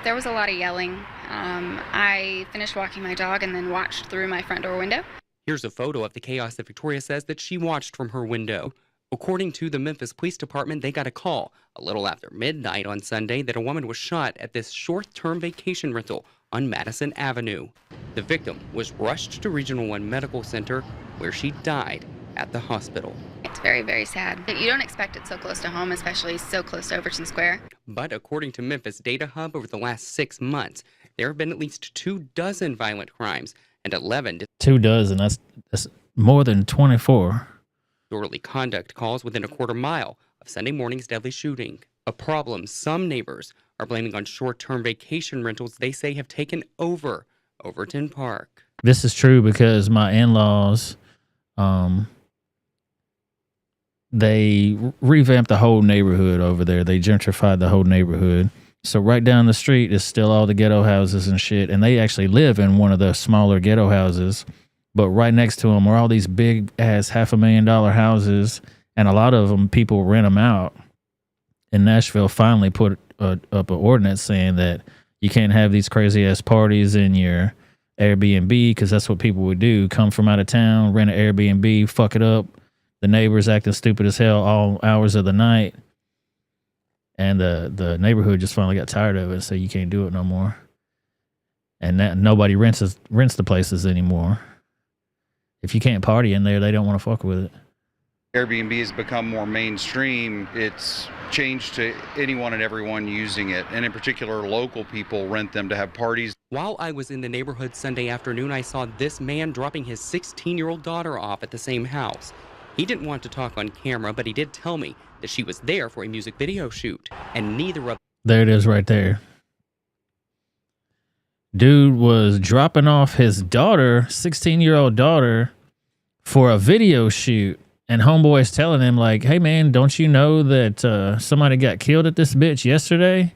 There was a lot of yelling. I finished walking my dog and then watched through my front door window. Here's a photo of the chaos that Victoria says that she watched from her window. According to the Memphis Police Department, they got a call a little after midnight on Sunday that a woman was shot at this short-term vacation rental on Madison Avenue. The victim was rushed to Regional 1 Medical Center, where she died at the hospital. It's very, very sad. You don't expect it so close to home, especially so close to Overton Square. But according to Memphis Data Hub, over the last 6 months, there have been at least 24 violent crimes and 11 24. That's more than 24. disorderly conduct calls within a quarter mile of Sunday morning's deadly shooting. A problem some neighbors are blaming on short-term vacation rentals they say have taken over Overton Park. This is true because my in-laws, they revamped the whole neighborhood over there. They gentrified the whole neighborhood. So right down the street is still all the ghetto houses and shit. And they actually live in one of the smaller ghetto houses. But right next to them are all these big ass $500,000 houses. And a lot of them, people rent them out. And Nashville finally put up an ordinance saying that you can't have these crazy ass parties in your Airbnb, because that's what people would do. Come from out of town, rent an Airbnb, fuck it up. The neighbors acting stupid as hell all hours of the night. And the neighborhood just finally got tired of it, so you can't do it no more. And that, nobody rents the places anymore. If you can't party in there, they don't want to fuck with it. Airbnb has become more mainstream. It's changed to anyone and everyone using it. And in particular, local people rent them to have parties. While I was in the neighborhood Sunday afternoon, I saw this man dropping his 16-year-old daughter off at the same house. He didn't want to talk on camera, but he did tell me that she was there for a music video shoot, and neither of... There it is right there. Dude was dropping off his daughter, 16-year-old daughter, for a video shoot. And homeboy's telling him, like, hey, man, don't you know that somebody got killed at this bitch yesterday?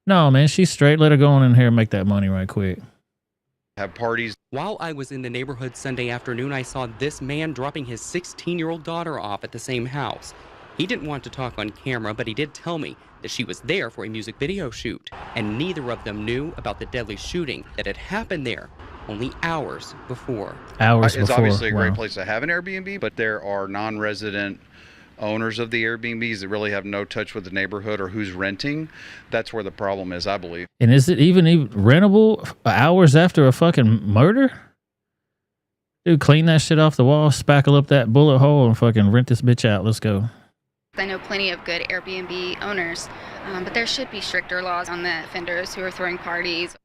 No, man, she's straight. Let her go on in here and make that money right quick. Have parties. While I was in the neighborhood Sunday afternoon, I saw this man dropping his 16-year-old daughter off at the same house. He didn't want to talk on camera, but he did tell me that she was there for a music video shoot. And neither of them knew about the deadly shooting that had happened there only hours before. It's obviously a great place to have an Airbnb, but there are non-resident owners of the Airbnbs that really have no touch with the neighborhood or who's renting. That's where the problem is, I believe. And is it even rentable hours after a fucking murder? Dude, clean that shit off the wall, spackle up that bullet hole, and fucking rent this bitch out. Let's go. I know plenty of good Airbnb owners, but there should be stricter laws on the offenders who are throwing parties.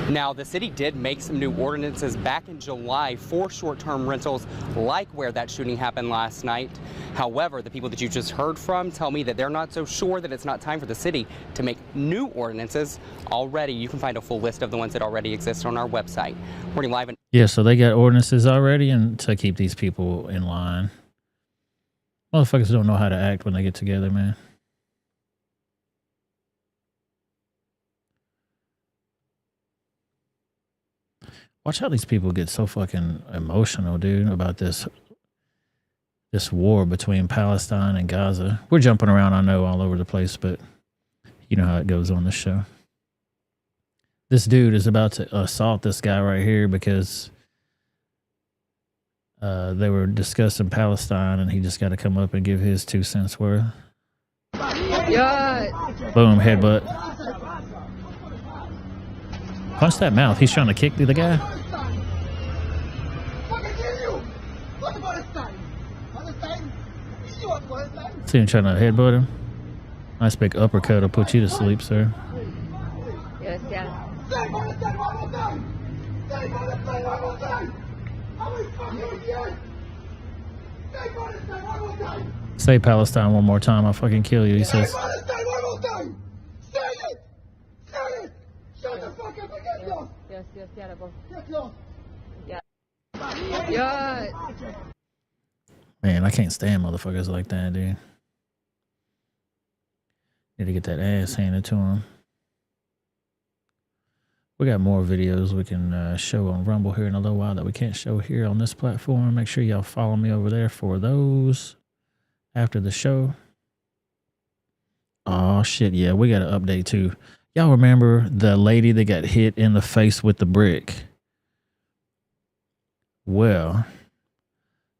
Now, the city did make some new ordinances back in July for short-term rentals, like where that shooting happened last night. However, the people that you just heard from tell me that they're not so sure that it's not time for the city to make new ordinances already. You can find a full list of the ones that already exist on our website. We're live. Yeah, so they got ordinances already and to keep these people in line. Motherfuckers don't know how to act when they get together, man. Watch how these people get so fucking emotional, dude, about this war between Palestine and Gaza. We're jumping around, I know, all over the place, but you know how it goes on this show. This dude is about to assault this guy right here because they were discussing Palestine, and he just got to come up and give his 2 cents worth. Boom, headbutt. Punch that mouth. He's trying to kick the guy. See him trying to headbutt him. Nice big uppercut will put you to sleep, sir. Yes, yeah. Say Palestine one more time, I'll fucking kill you, he says. Man, I can't stand motherfuckers like that, dude. Need to get that ass handed to him. We got more videos we can show on Rumble here in a little while that we can't show here on this platform. Make sure y'all follow me over there for those after the show. Oh, shit, yeah, we got an update, too. Y'all remember the lady that got hit in the face with the brick? Well,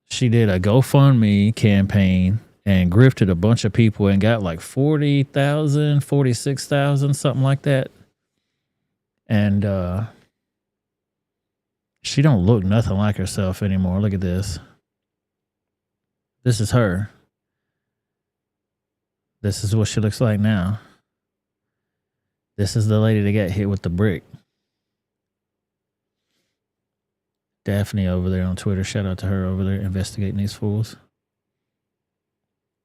she did a GoFundMe campaign and grifted a bunch of people and got like 40,000, 46,000, something like that. And she don't look nothing like herself anymore. Look at this. This is her. This is what she looks like now. This is the lady that got hit with the brick. Daphne over there on Twitter. Shout out to her over there investigating these fools.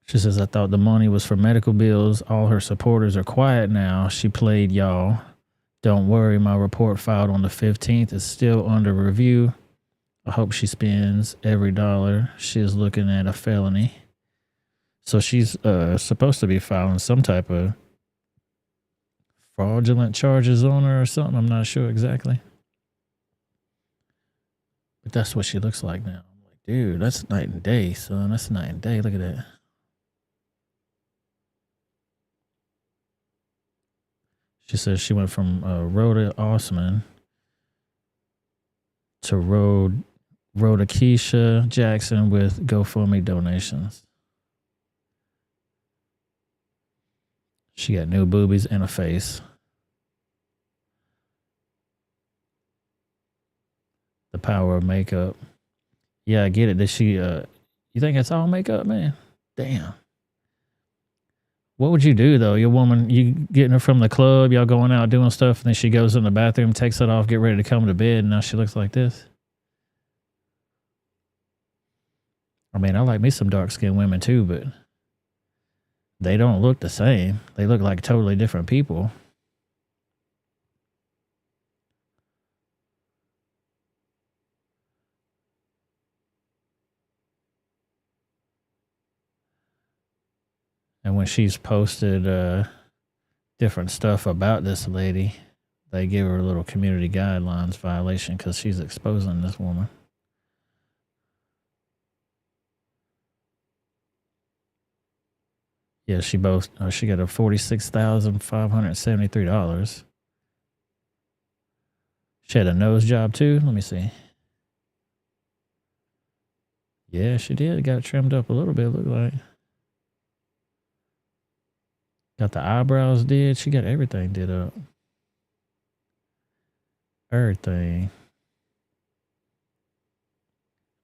She says, I thought the money was for medical bills. All her supporters are quiet now. She played y'all. Don't worry, my report filed on the 15th is still under review. I hope she spends every dollar. She is looking at a felony. So she's supposed to be filing some type of fraudulent charges on her or something. I'm not sure exactly. But that's what she looks like now. I'm like, dude, that's night and day, son. That's night and day. Look at that. She says she went from Rhoda Osman to Rhoda Keisha Jackson with GoFundMe donations. She got new boobies and a face. The power of makeup. Yeah, I get it. Did she, you think it's all makeup, man? Damn. What would you do, though? Your woman, you getting her from the club, y'all going out doing stuff, and then she goes in the bathroom, takes it off, get ready to come to bed, and now she looks like this? I mean, I like me some dark-skinned women, too, but they don't look the same. They look like totally different people. And when she's posted different stuff about this lady, they give her a little community guidelines violation because she's exposing this woman. Yeah, she got a $46,573. She had a nose job too. Let me see. Yeah, she did. Got it trimmed up a little bit, look like. Got the eyebrows did. She got everything did up. Everything.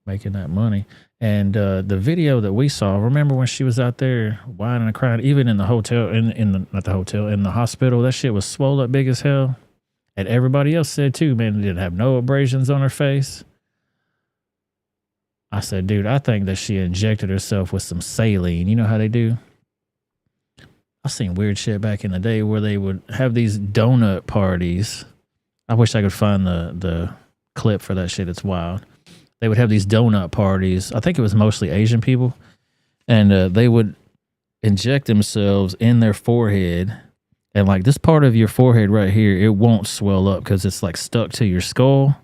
Making that money. And the video that we saw, remember when she was out there whining and crying, even in the hotel, not the hotel, in the hospital, that shit was swole up big as hell. And everybody else said too, man, didn't have no abrasions on her face. I said, dude, I think that she injected herself with some saline. You know how they do? I seen weird shit back in the day where they would have these donut parties. I wish I could find the clip for that shit. It's wild. They would have these donut parties. I think it was mostly Asian people. And they would inject themselves in their forehead. And like this part of your forehead right here, it won't swell up because it's like stuck to your skull.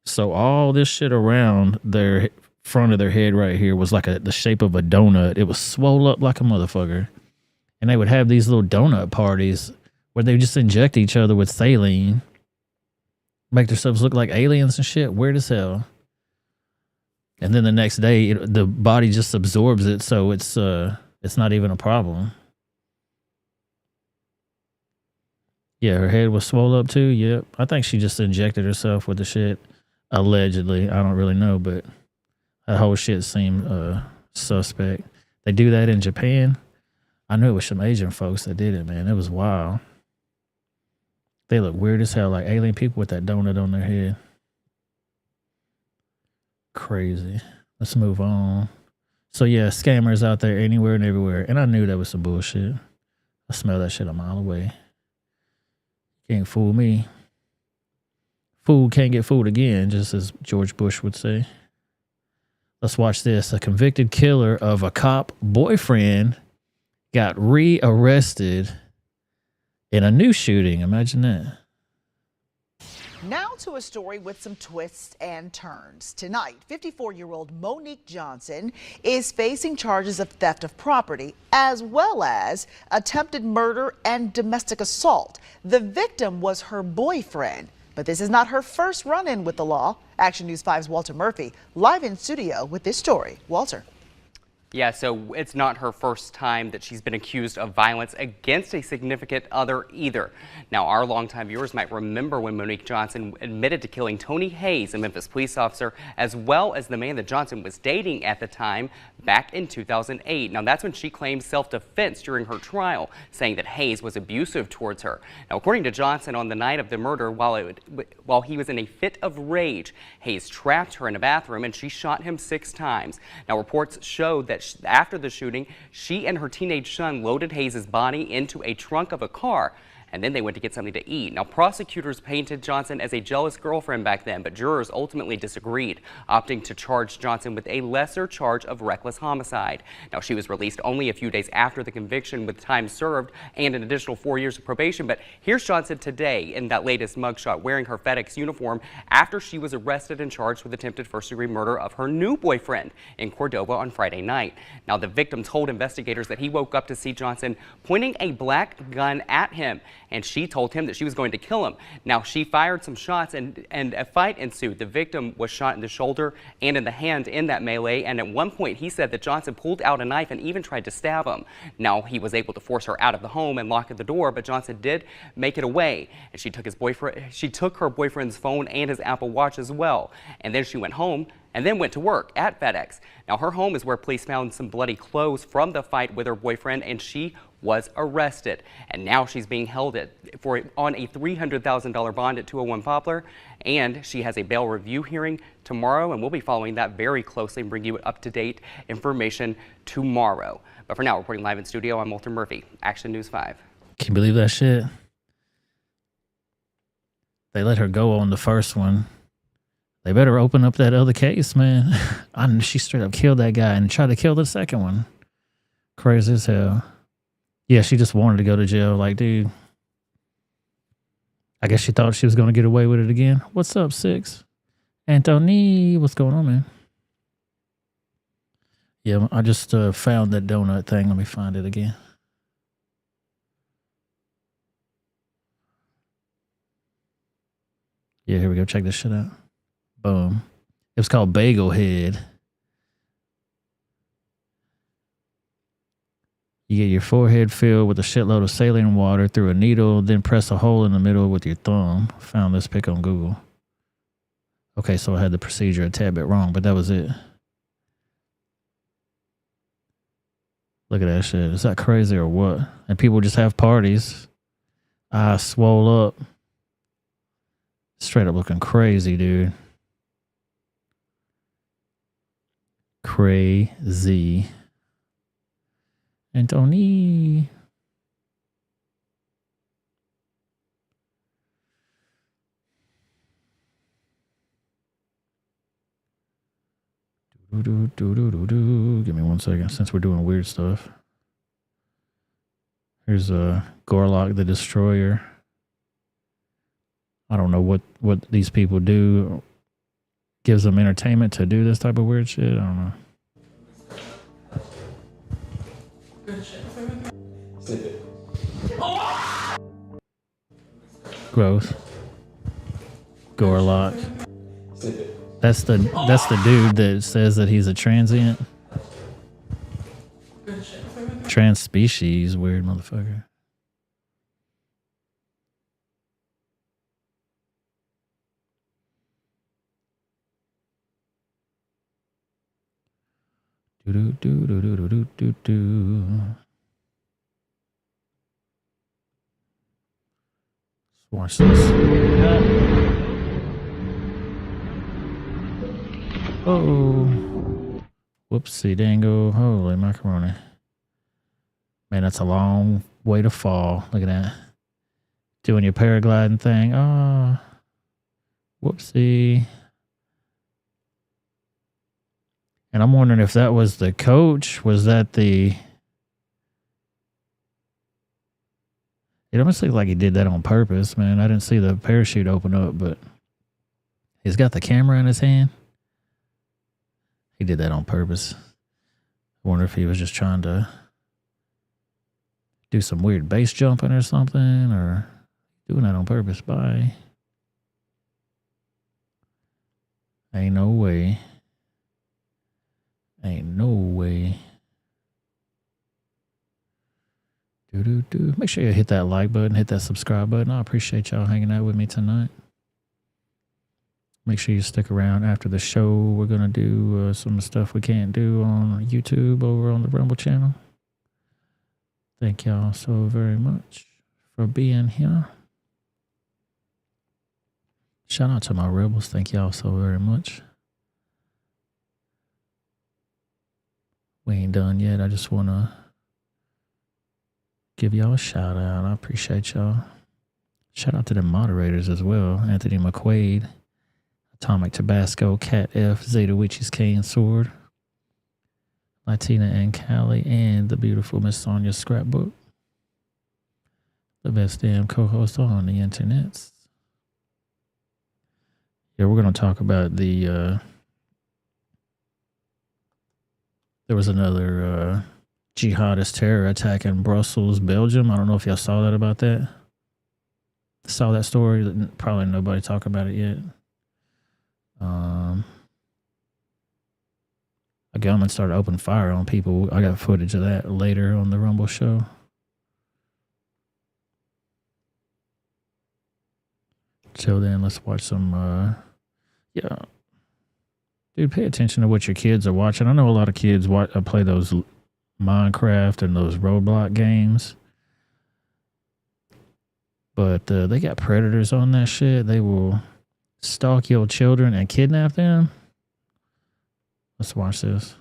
So all this shit around their front of their head right here was like the shape of a donut. It was swole up like a motherfucker. And they would have these little donut parties where they would just inject each other with saline, make themselves look like aliens and shit. Weird as hell. And then the next day, the body just absorbs it, so it's not even a problem. Yeah, her head was swole up too. Yep, I think she just injected herself with the shit. Allegedly, I don't really know, but that whole shit seemed suspect. They do that in Japan. I knew it was some Asian folks that did it, man. It was wild. They look weird as hell, like alien people with that donut on their head. Crazy. Let's move on. So yeah, scammers out there anywhere and everywhere. And I knew that was some bullshit. I smell that shit a mile away. Can't fool me. Fool can't get fooled again, just as George Bush would say. Let's watch this. A convicted killer of a cop boyfriend got re-arrested in a new shooting. Imagine that. Now to a story with some twists and turns. Tonight, 54-year-old Monique Johnson is facing charges of theft of property as well as attempted murder and domestic assault. The victim was her boyfriend, but this is not her first run-in with the law. Action News 5's Walter Murphy live in studio with this story. Walter. Yeah, so it's not her first time that she's been accused of violence against a significant other either. Now, our longtime viewers might remember when Monique Johnson admitted to killing Tony Hayes, a Memphis police officer, as well as the man that Johnson was dating at the time back in 2008. Now, that's when she claimed self-defense during her trial, saying that Hayes was abusive towards her. Now, according to Johnson, on the night of the murder, while he was in a fit of rage, Hayes trapped her in a bathroom and she shot him 6 times. Now, reports showed that after the shooting, she and her teenage son loaded Hayes' body into a trunk of a car. and then they went to get something to eat. Now, prosecutors painted Johnson as a jealous girlfriend back then, but jurors ultimately disagreed, opting to charge Johnson with a lesser charge of reckless homicide. Now, she was released only a few days after the conviction with time served and an additional 4 years of probation. But here's Johnson today in that latest mugshot wearing her FedEx uniform after she was arrested and charged with attempted first-degree murder of her new boyfriend in Cordova on Friday night. Now, the victim told investigators that he woke up to see Johnson pointing a black gun at him, and she told him that she was going to kill him. Now, she fired some shots and a fight ensued. The victim was shot in the shoulder and in the hand in that melee, and at one point he said that Johnson pulled out a knife and even tried to stab him. Now, he was able to force her out of the home and lock the door, but Johnson did make it away, and she took her boyfriend's phone and his Apple Watch as well. And then she went home and then went to work at FedEx. Now, her home is where police found some bloody clothes from the fight with her boyfriend, and she was arrested. And now she's being held on a $300,000 bond at 201 Poplar, and she has a bail review hearing tomorrow, and we'll be following that very closely and bring you up-to-date information tomorrow. But for now, reporting live in studio, I'm Walter Murphy, Action News 5. Can you believe that shit? They let her go on the first one. They better open up that other case, man. She straight up killed that guy and tried to kill the second one. Crazy as hell. Yeah, she just wanted to go to jail. Like, dude, I guess she thought she was going to get away with it again. What's up, Six? Anthony, what's going on, man? Yeah, I just found that donut thing. Let me find it again. Yeah, here we go. Check this shit out. Boom. It was called Bagel Head. You get your forehead filled with a shitload of saline water through a needle, then press a hole in the middle with your thumb. Found this pic on Google. Okay, so I had the procedure a tad bit wrong, but that was it. Look at that shit. Is that crazy or what? And people just have parties. Eyes swole up. Straight up looking crazy, dude. Crazy. Anthony. Give me 1 second since we're doing weird stuff. Here's Gorlock the Destroyer. I don't know what these people do. Gives them entertainment to do this type of weird shit. I don't know. Growth. Gorlock. That's the dude that says that he's a transient. Trans species, weird motherfucker. Do do do do do do do do. Watch this. Oh, whoopsie dango! Holy macaroni! Man, that's a long way to fall. Look at that. Doing your paragliding thing. Oh, whoopsie. And I'm wondering if that was the coach. Was that the... It almost looked like he did that on purpose, man. I didn't see the parachute open up, but he's got the camera in his hand. He did that on purpose. I wonder if he was just trying to do some weird base jumping or something, or doing that on purpose. Bye. Ain't no way. Ain't no way. Make sure you hit that like button, hit that subscribe button. I appreciate y'all hanging out with me tonight. Make sure you stick around after the show. We're going to do some stuff we can't do on YouTube over on the Rumble channel. Thank y'all so very much for being here. Shout out to my rebels. Thank y'all so very much. We ain't done yet. I just want to give y'all a shout out. I appreciate y'all. Shout out to the moderators as well. Anthony McQuaid, Atomic Tabasco, Cat F, Zeta Witches, K and Sword, Latina and Callie, and the beautiful Miss Sonia Scrapbook. The best damn co-host on the internet. Yeah, we're going to talk about the... there was another jihadist terror attack in Brussels, Belgium. I don't know if y'all saw that about that. Saw that story? Probably nobody talk about it yet. A gunman started opening fire on people. I got footage of that later on the Rumble show. Till then, let's watch some, yeah. Dude, pay attention to what your kids are watching. I know a lot of kids play those Minecraft and those Roblox games. But they got predators on that shit. They will stalk your children and kidnap them. Let's watch this.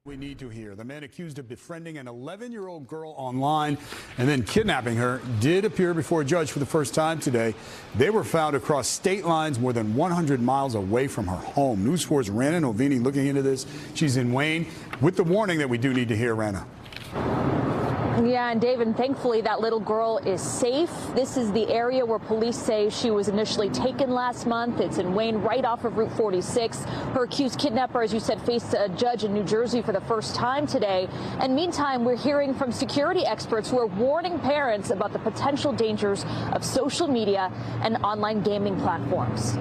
We need to hear. The man accused of befriending an 11-year-old girl online and then kidnapping her did appear before a judge for the first time today. They were found across state lines more than 100 miles away from her home. News 4's Rana Novini looking into this. She's in Wayne with the warning that we do need to hear, Rana. Yeah, and David, thankfully that little girl is safe. This is the area where police say she was initially taken last month. It's in Wayne, right off of Route 46. Her accused kidnapper, as you said, faced a judge in New Jersey for the first time today. And meantime, we're hearing from security experts who are warning parents about the potential dangers of social media and online gaming platforms.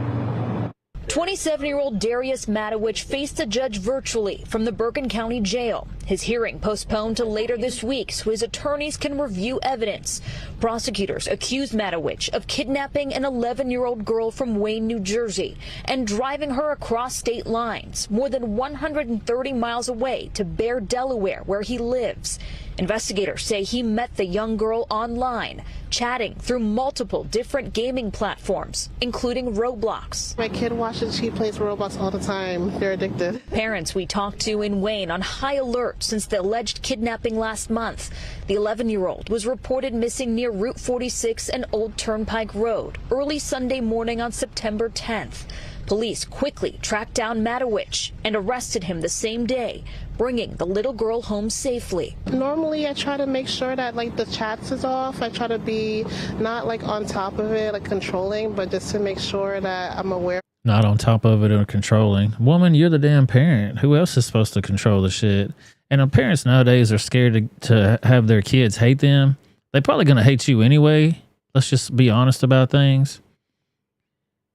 27-year-old Darius Matowich faced a judge virtually from the Bergen County Jail. His hearing postponed to later this week so his attorneys can review evidence. Prosecutors accused Matowich of kidnapping an 11-year-old girl from Wayne, New Jersey, and driving her across state lines more than 130 miles away to Bear, Delaware, where he lives. Investigators say he met the young girl online, chatting through multiple different gaming platforms, including Roblox. My kid watches, she plays Roblox all the time. They're addicted. Parents we talked to in Wayne on high alert since the alleged kidnapping last month. The 11-year-old was reported missing near Route 46 and Old Turnpike Road early Sunday morning on September 10th. Police quickly tracked down Matowich and arrested him the same day, bringing the little girl home safely. Normally, I try to make sure that the chats is off. I try to be not on top of it, controlling, but just to make sure that I'm aware. Not on top of it or controlling. Woman, you're the damn parent. Who else is supposed to control the shit? And parents nowadays are scared to have their kids hate them. They're probably going to hate you anyway. Let's just be honest about things.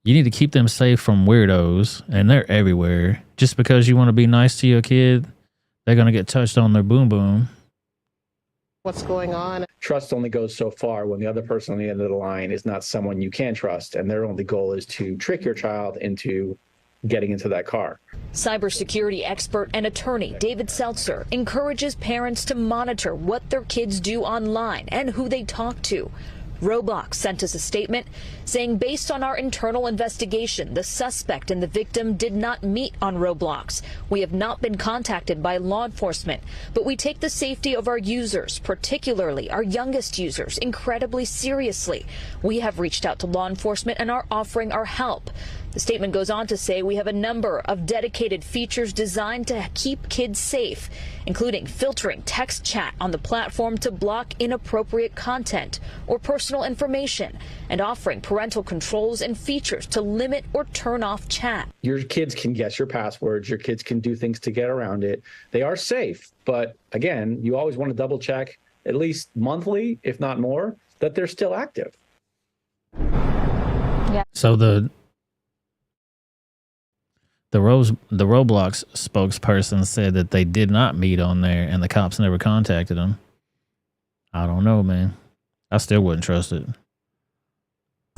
You need to keep them safe from weirdos, and they're everywhere. Just because you want to be nice to your kid, they're going to get touched on their boom boom. What's going on? Trust only goes so far when the other person on the end of the line is not someone you can trust, and their only goal is to trick your child into getting into that car. Cybersecurity expert and attorney David Seltzer encourages parents to monitor what their kids do online and who they talk to. Roblox sent us a statement saying, based on our internal investigation, the suspect and the victim did not meet on Roblox. We have not been contacted by law enforcement, but we take the safety of our users, particularly our youngest users, incredibly seriously. We have reached out to law enforcement and are offering our help. The statement goes on to say we have a number of dedicated features designed to keep kids safe, including filtering text chat on the platform to block inappropriate content or personal information, and offering parental controls and features to limit or turn off chat. Your kids can guess your passwords. Your kids can do things to get around it. They are safe. But again, you always want to double check at least monthly, if not more, that they're still active. Yeah. So the Roblox spokesperson said that they did not meet on there and the cops never contacted them. I don't know, man. I still wouldn't trust it.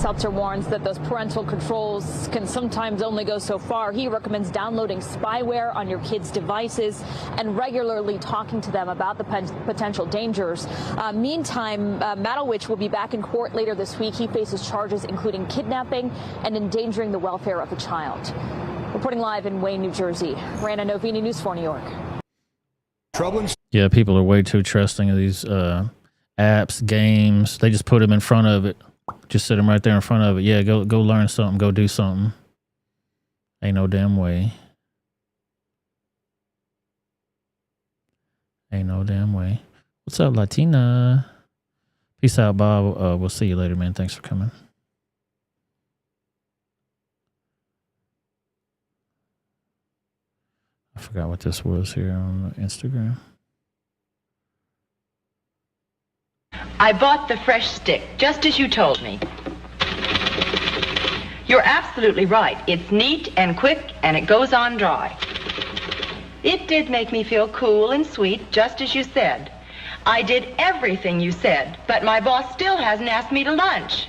Seltzer warns that those parental controls can sometimes only go so far. He recommends downloading spyware on your kids' devices and regularly talking to them about the potential dangers. Meantime, Matowich will be back in court later this week. He faces charges including kidnapping and endangering the welfare of a child. Reporting live in Wayne, New Jersey, Rana Novini, News 4 New York. Yeah, people are way too trusting of these apps, games. They just put them in front of it. Just sit them right there in front of it. Yeah, go learn something. Go do something. Ain't no damn way. Ain't no damn way. What's up, Latina? Peace out, Bob. We'll see you later, man. Thanks for coming. I forgot what this was here on Instagram. I bought the fresh stick, just as you told me. You're absolutely right. It's neat and quick, and it goes on dry. It did make me feel cool and sweet, just as you said. I did everything you said, but my boss still hasn't asked me to lunch.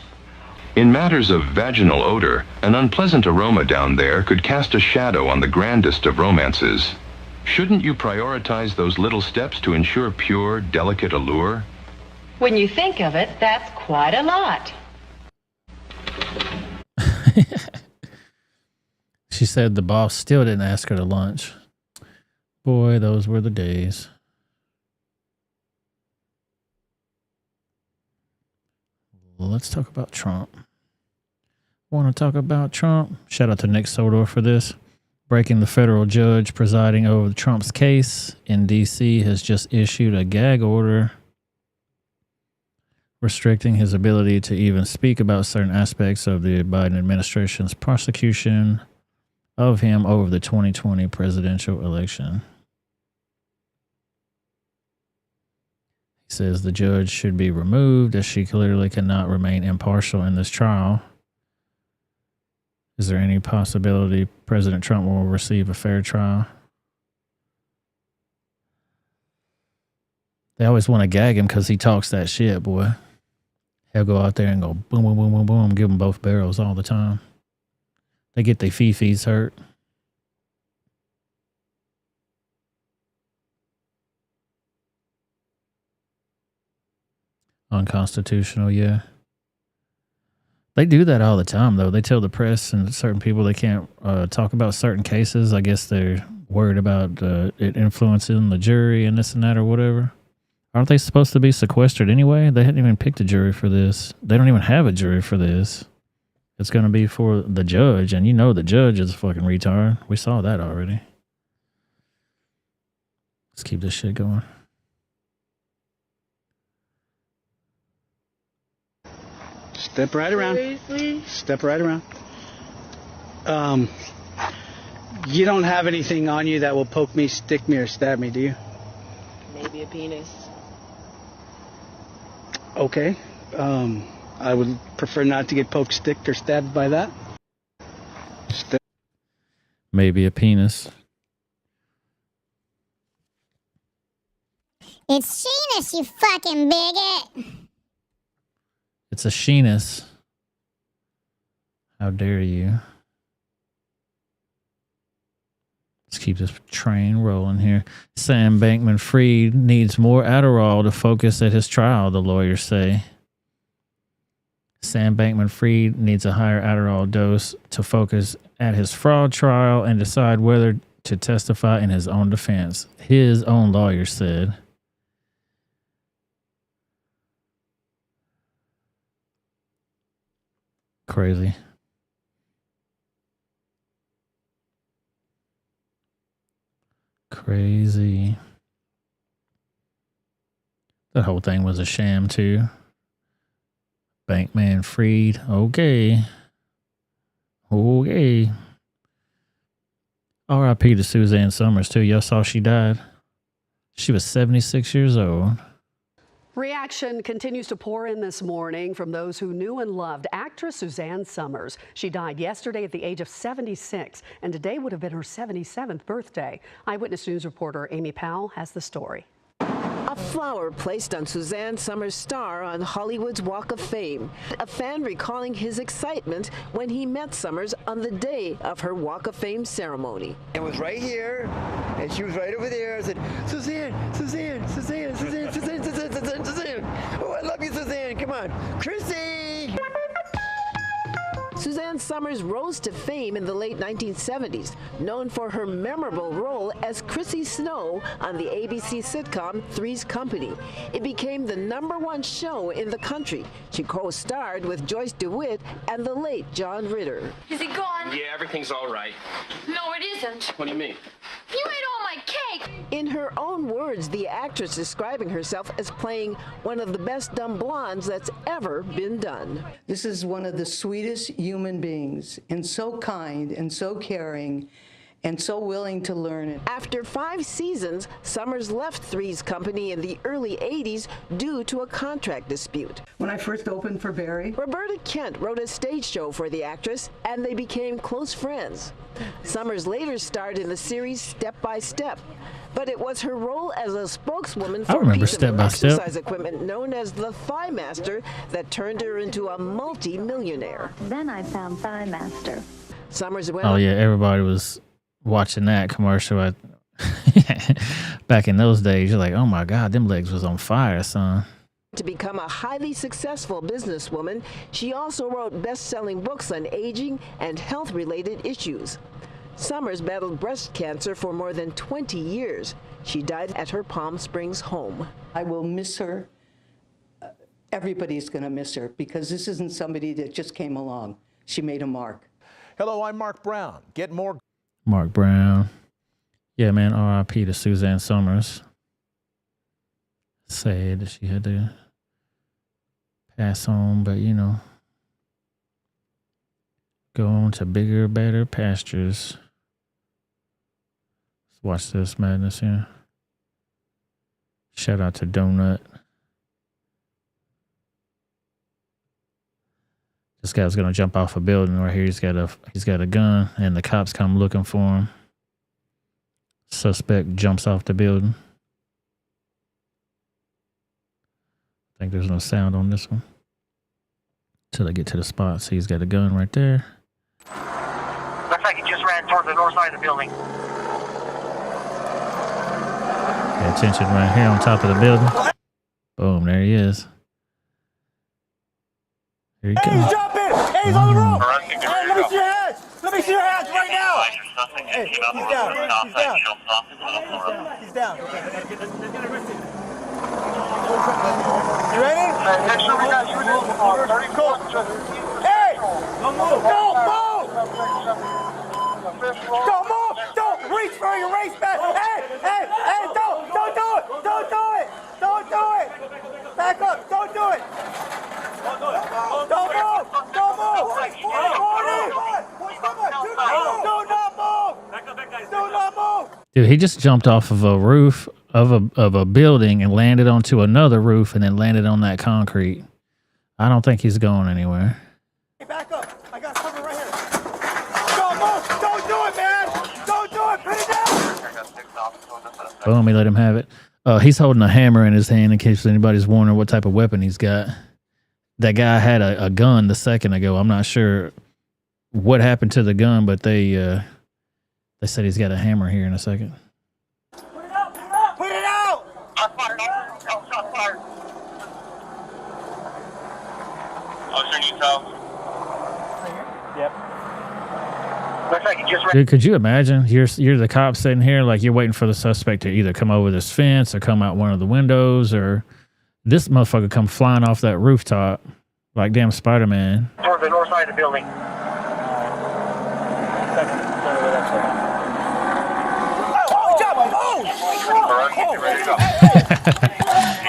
In matters of vaginal odor, an unpleasant aroma down there could cast a shadow on the grandest of romances. Shouldn't you prioritize those little steps to ensure pure, delicate allure? When you think of it, that's quite a lot. She said the boss still didn't ask her to lunch. Boy, those were the days. Let's talk about Trump. Want to talk about Trump? Shout out to Nick Sodor for this. Breaking the federal judge presiding over Trump's case in D.C. has just issued a gag order restricting his ability to even speak about certain aspects of the Biden administration's prosecution of him over the 2020 presidential election. He says the judge should be removed as she clearly cannot remain impartial in this trial. Is there any possibility President Trump will receive a fair trial? They always want to gag him because he talks that shit, boy. He'll go out there and go boom, boom, boom, boom, boom, give them both barrels all the time. They get their fifis hurt. Unconstitutional, yeah. They do that all the time, though. They tell the press and certain people they can't talk about certain cases. I guess they're worried about it influencing the jury and this and that or whatever. Aren't they supposed to be sequestered anyway? They hadn't even picked a jury for this. They don't even have a jury for this. It's going to be for the judge, and you know the judge is a fucking retard. We saw that already. Let's keep this shit going. Step right around. Seriously? Step right around. You don't have anything on you that will poke me, stick me, or stab me, do you? Maybe a penis. Okay. I would prefer not to get poked, sticked, or stabbed by that. Maybe a penis. It's Sheenus, you fucking bigot. It's a Sheenus. How dare you? Let's keep this train rolling here. Sam Bankman-Fried needs more Adderall to focus at his trial, the lawyers say. Sam Bankman-Fried needs a higher Adderall dose to focus at his fraud trial and decide whether to testify in his own defense, his own lawyer said. Crazy. Crazy. That whole thing was a sham too. Bankman-Fried. Okay. R.I.P. to Suzanne Summers too. Y'all saw she died. She was 76 years old. Reaction continues to pour in this morning from those who knew and loved actress Suzanne Summers. She died yesterday at the age of 76, and today would have been her 77th birthday. Eyewitness News reporter Amy Powell has the story. A flower placed on Suzanne Summers' star on Hollywood's Walk of Fame. A fan recalling his excitement when he met Summers on the day of her Walk of Fame ceremony. It was right here, and she was right over there. I said, Suzanne, Suzanne, Suzanne, Suzanne, Suzanne, Suzanne, Suzanne, Suzanne. Oh, I love you, Suzanne. Come on. Chrissy! Suzanne Suzanne Somers rose to fame in the late 1970s, known for her memorable role as Chrissy Snow on the ABC sitcom Three's Company. It became the #1 show in the country. She co-starred with Joyce DeWitt and the late John Ritter. Is he gone? Yeah, everything's all right. No, it isn't. What do you mean? You ate all my cake! In her own words, the actress describing herself as playing one of the best dumb blondes that's ever been done. This is one of the sweetest human beings, and so kind and so caring and so willing to learn. After 5 seasons, Somers left Three's Company in the early 80s due to a contract dispute. When I first opened for Barry, Roberta Kent wrote a stage show for the actress, and they became close friends. Somers later starred in the series Step by Step, but it was her role as a spokeswoman for a piece of exercise equipment known as the Thigh Master that turned her into a multi-millionaire. Then I found Thigh Master. Somers went Oh yeah, everybody was watching that commercial back in those days. You're like, oh my God, them legs was on fire, son. To become a highly successful businesswoman, she also wrote best-selling books on aging and health-related issues. Somers battled breast cancer for more than 20 years. She died at her Palm Springs home. I will miss her. Everybody's going to miss her because this isn't somebody that just came along. She made a mark. Hello, I'm Mark Brown. Get more. Mark Brown. Yeah, man, R.I.P. to Suzanne Somers. Sad that she had to pass on, but you know, go on to bigger, better pastures. Let's watch this madness here. Shout out to Donut. This guy's gonna jump off a building right here. He's got a gun, and the cops come looking for him. Suspect jumps off the building. I think there's no sound on this one. Till I get to the spot. See, he's got a gun right there. Looks like he just ran toward the north side of the building. Pay attention right here on top of the building. Boom, there he is. Here he comes. He's jumping! Hey, he's on the roof! Hey, let me see your hands! Let me see your hands right now! Hey, he's down. He's down. He's down. You ready? Make sure we got you in this car. Very cool. Hey! Don't move! Don't move! Don't move! Don't reach for your race back! Hey! Hey! Hey! Don't do it! Don't do it! Don't do it! Back up! Don't do it! Don't move! Don't move! Don't move! Do not move! Do not move! Dude, he just jumped off of a roof of a building and landed onto another roof and then landed on that concrete. I don't think he's going anywhere. Hey, back up! I got cover right here. Don't move! Don't do it, man! Don't do it! Put it down! Boom, he let him have it. He's holding a hammer in his hand in case anybody's wondering what type of weapon he's got. That guy had a gun the second ago. I'm not sure what happened to the gun, but they said he's got a hammer here in a second. Put it out! Put it out! Put it out! I'm fired. I'm fired. Officer Utah. Yep. Looks like you just ran. Dude, could you imagine? You're the cop sitting here, like you're waiting for the suspect to either come over this fence or come out one of the windows, or this motherfucker come flying off that rooftop like damn Spider-Man. Toward the north side of the building.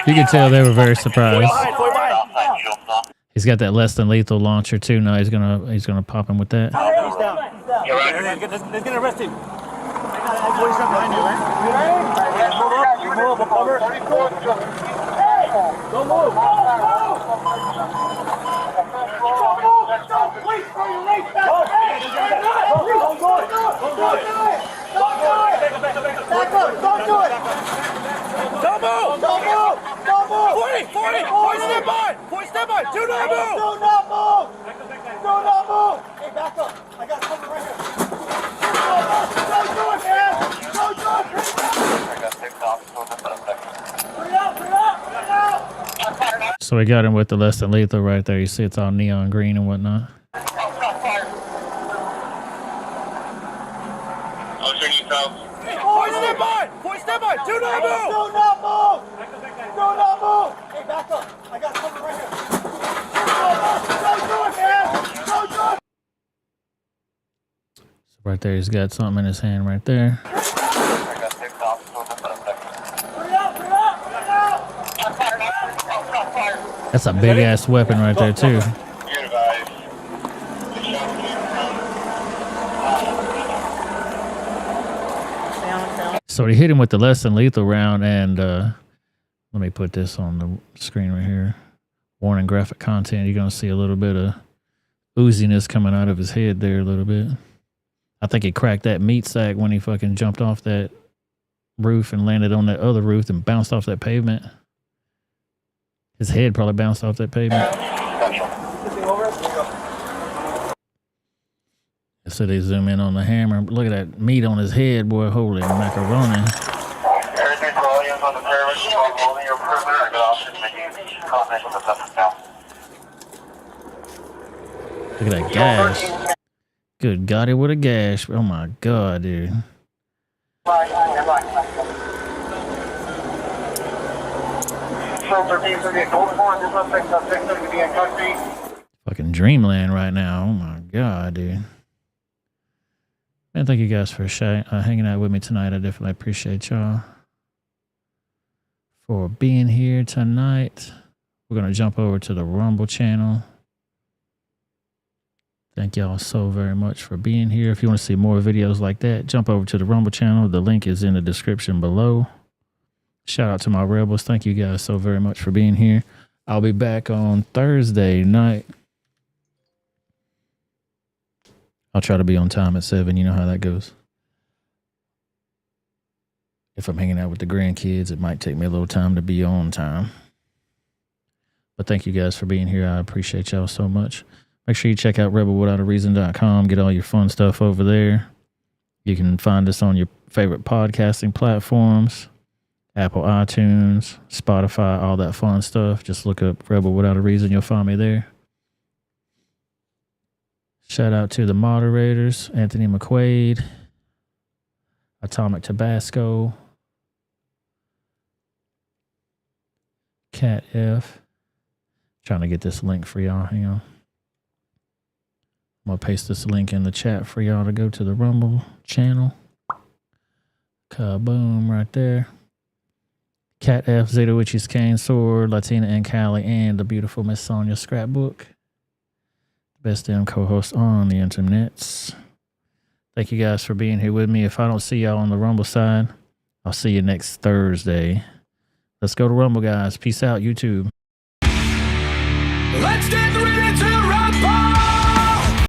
You can tell they were very surprised. He's got that less than lethal launcher too. Now he's gonna pop him with that. He's down. Let's get arrested. Police up behind you, right? You ready? Hey! Don't move! Don't wait for your race back! Don't do it! Don't do it! Don't do it! Back up! Don't do it! Don't move! Don't move! Don't move! 40! 40 step by! 40 step by! Do not move! Do not move! Do not move! Hey, back up! I got something right here. Don't do it, man! Don't do it! Put it out! Put it out! Put it out! So we got him with the less than lethal right there. You see it's all neon green and whatnot. Boy, stand by! Boy, stand by! Do not move! Do not move! Do not move! Hey, back up. I got something right here. Don't do it, man! Don't do it! So right there, he's got something in his hand right there. That's a big ass weapon right there too. So he hit him with the less than lethal round, and let me put this on the screen right here. Warning: graphic content. You're gonna see a little bit of ooziness coming out of his head there a little bit. I think he cracked that meat sack when he fucking jumped off that roof and landed on that other roof and bounced off that pavement. His head probably bounced off that pavement. So they zoom in on the hammer. Look at that meat on his head, boy. Holy macaroni. Look at that gash. Good God, it with a gash. Oh my God, dude. Fucking dreamland right now. Oh my God, dude. Man, thank you guys for hanging out with me tonight. I definitely appreciate y'all for being here tonight. We're going to jump over to the Rumble channel. Thank y'all so very much for being here. If you want to see more videos like that, jump over to the Rumble channel. The link is in the description below. Shout out to my Rebels. Thank you guys so very much for being here. I'll be back on Thursday night. I'll try to be on time at 7. You know how that goes. If I'm hanging out with the grandkids, it might take me a little time to be on time. But thank you guys for being here. I appreciate y'all so much. Make sure you check out rebelwithoutareason.com. Get all your fun stuff over there. You can find us on your favorite podcasting platforms. Apple iTunes, Spotify, all that fun stuff. Just look up Rebel Without a Reason. You'll find me there. Shout out to the moderators, Anthony McQuaid, Atomic Tabasco, Cat F. Trying to get this link for y'all. Hang on. I'm going to paste this link in the chat for y'all to go to the Rumble channel. Kaboom right there. Cat F, Zeta Witch's Cane Sword, Latina and Cali, and the beautiful Miss Sonia Scrapbook. Best damn co-host on the internets. Thank you guys for being here with me. If I don't see y'all on the Rumble side, I'll see you next Thursday. Let's go to Rumble, guys. Peace out, YouTube. Let's get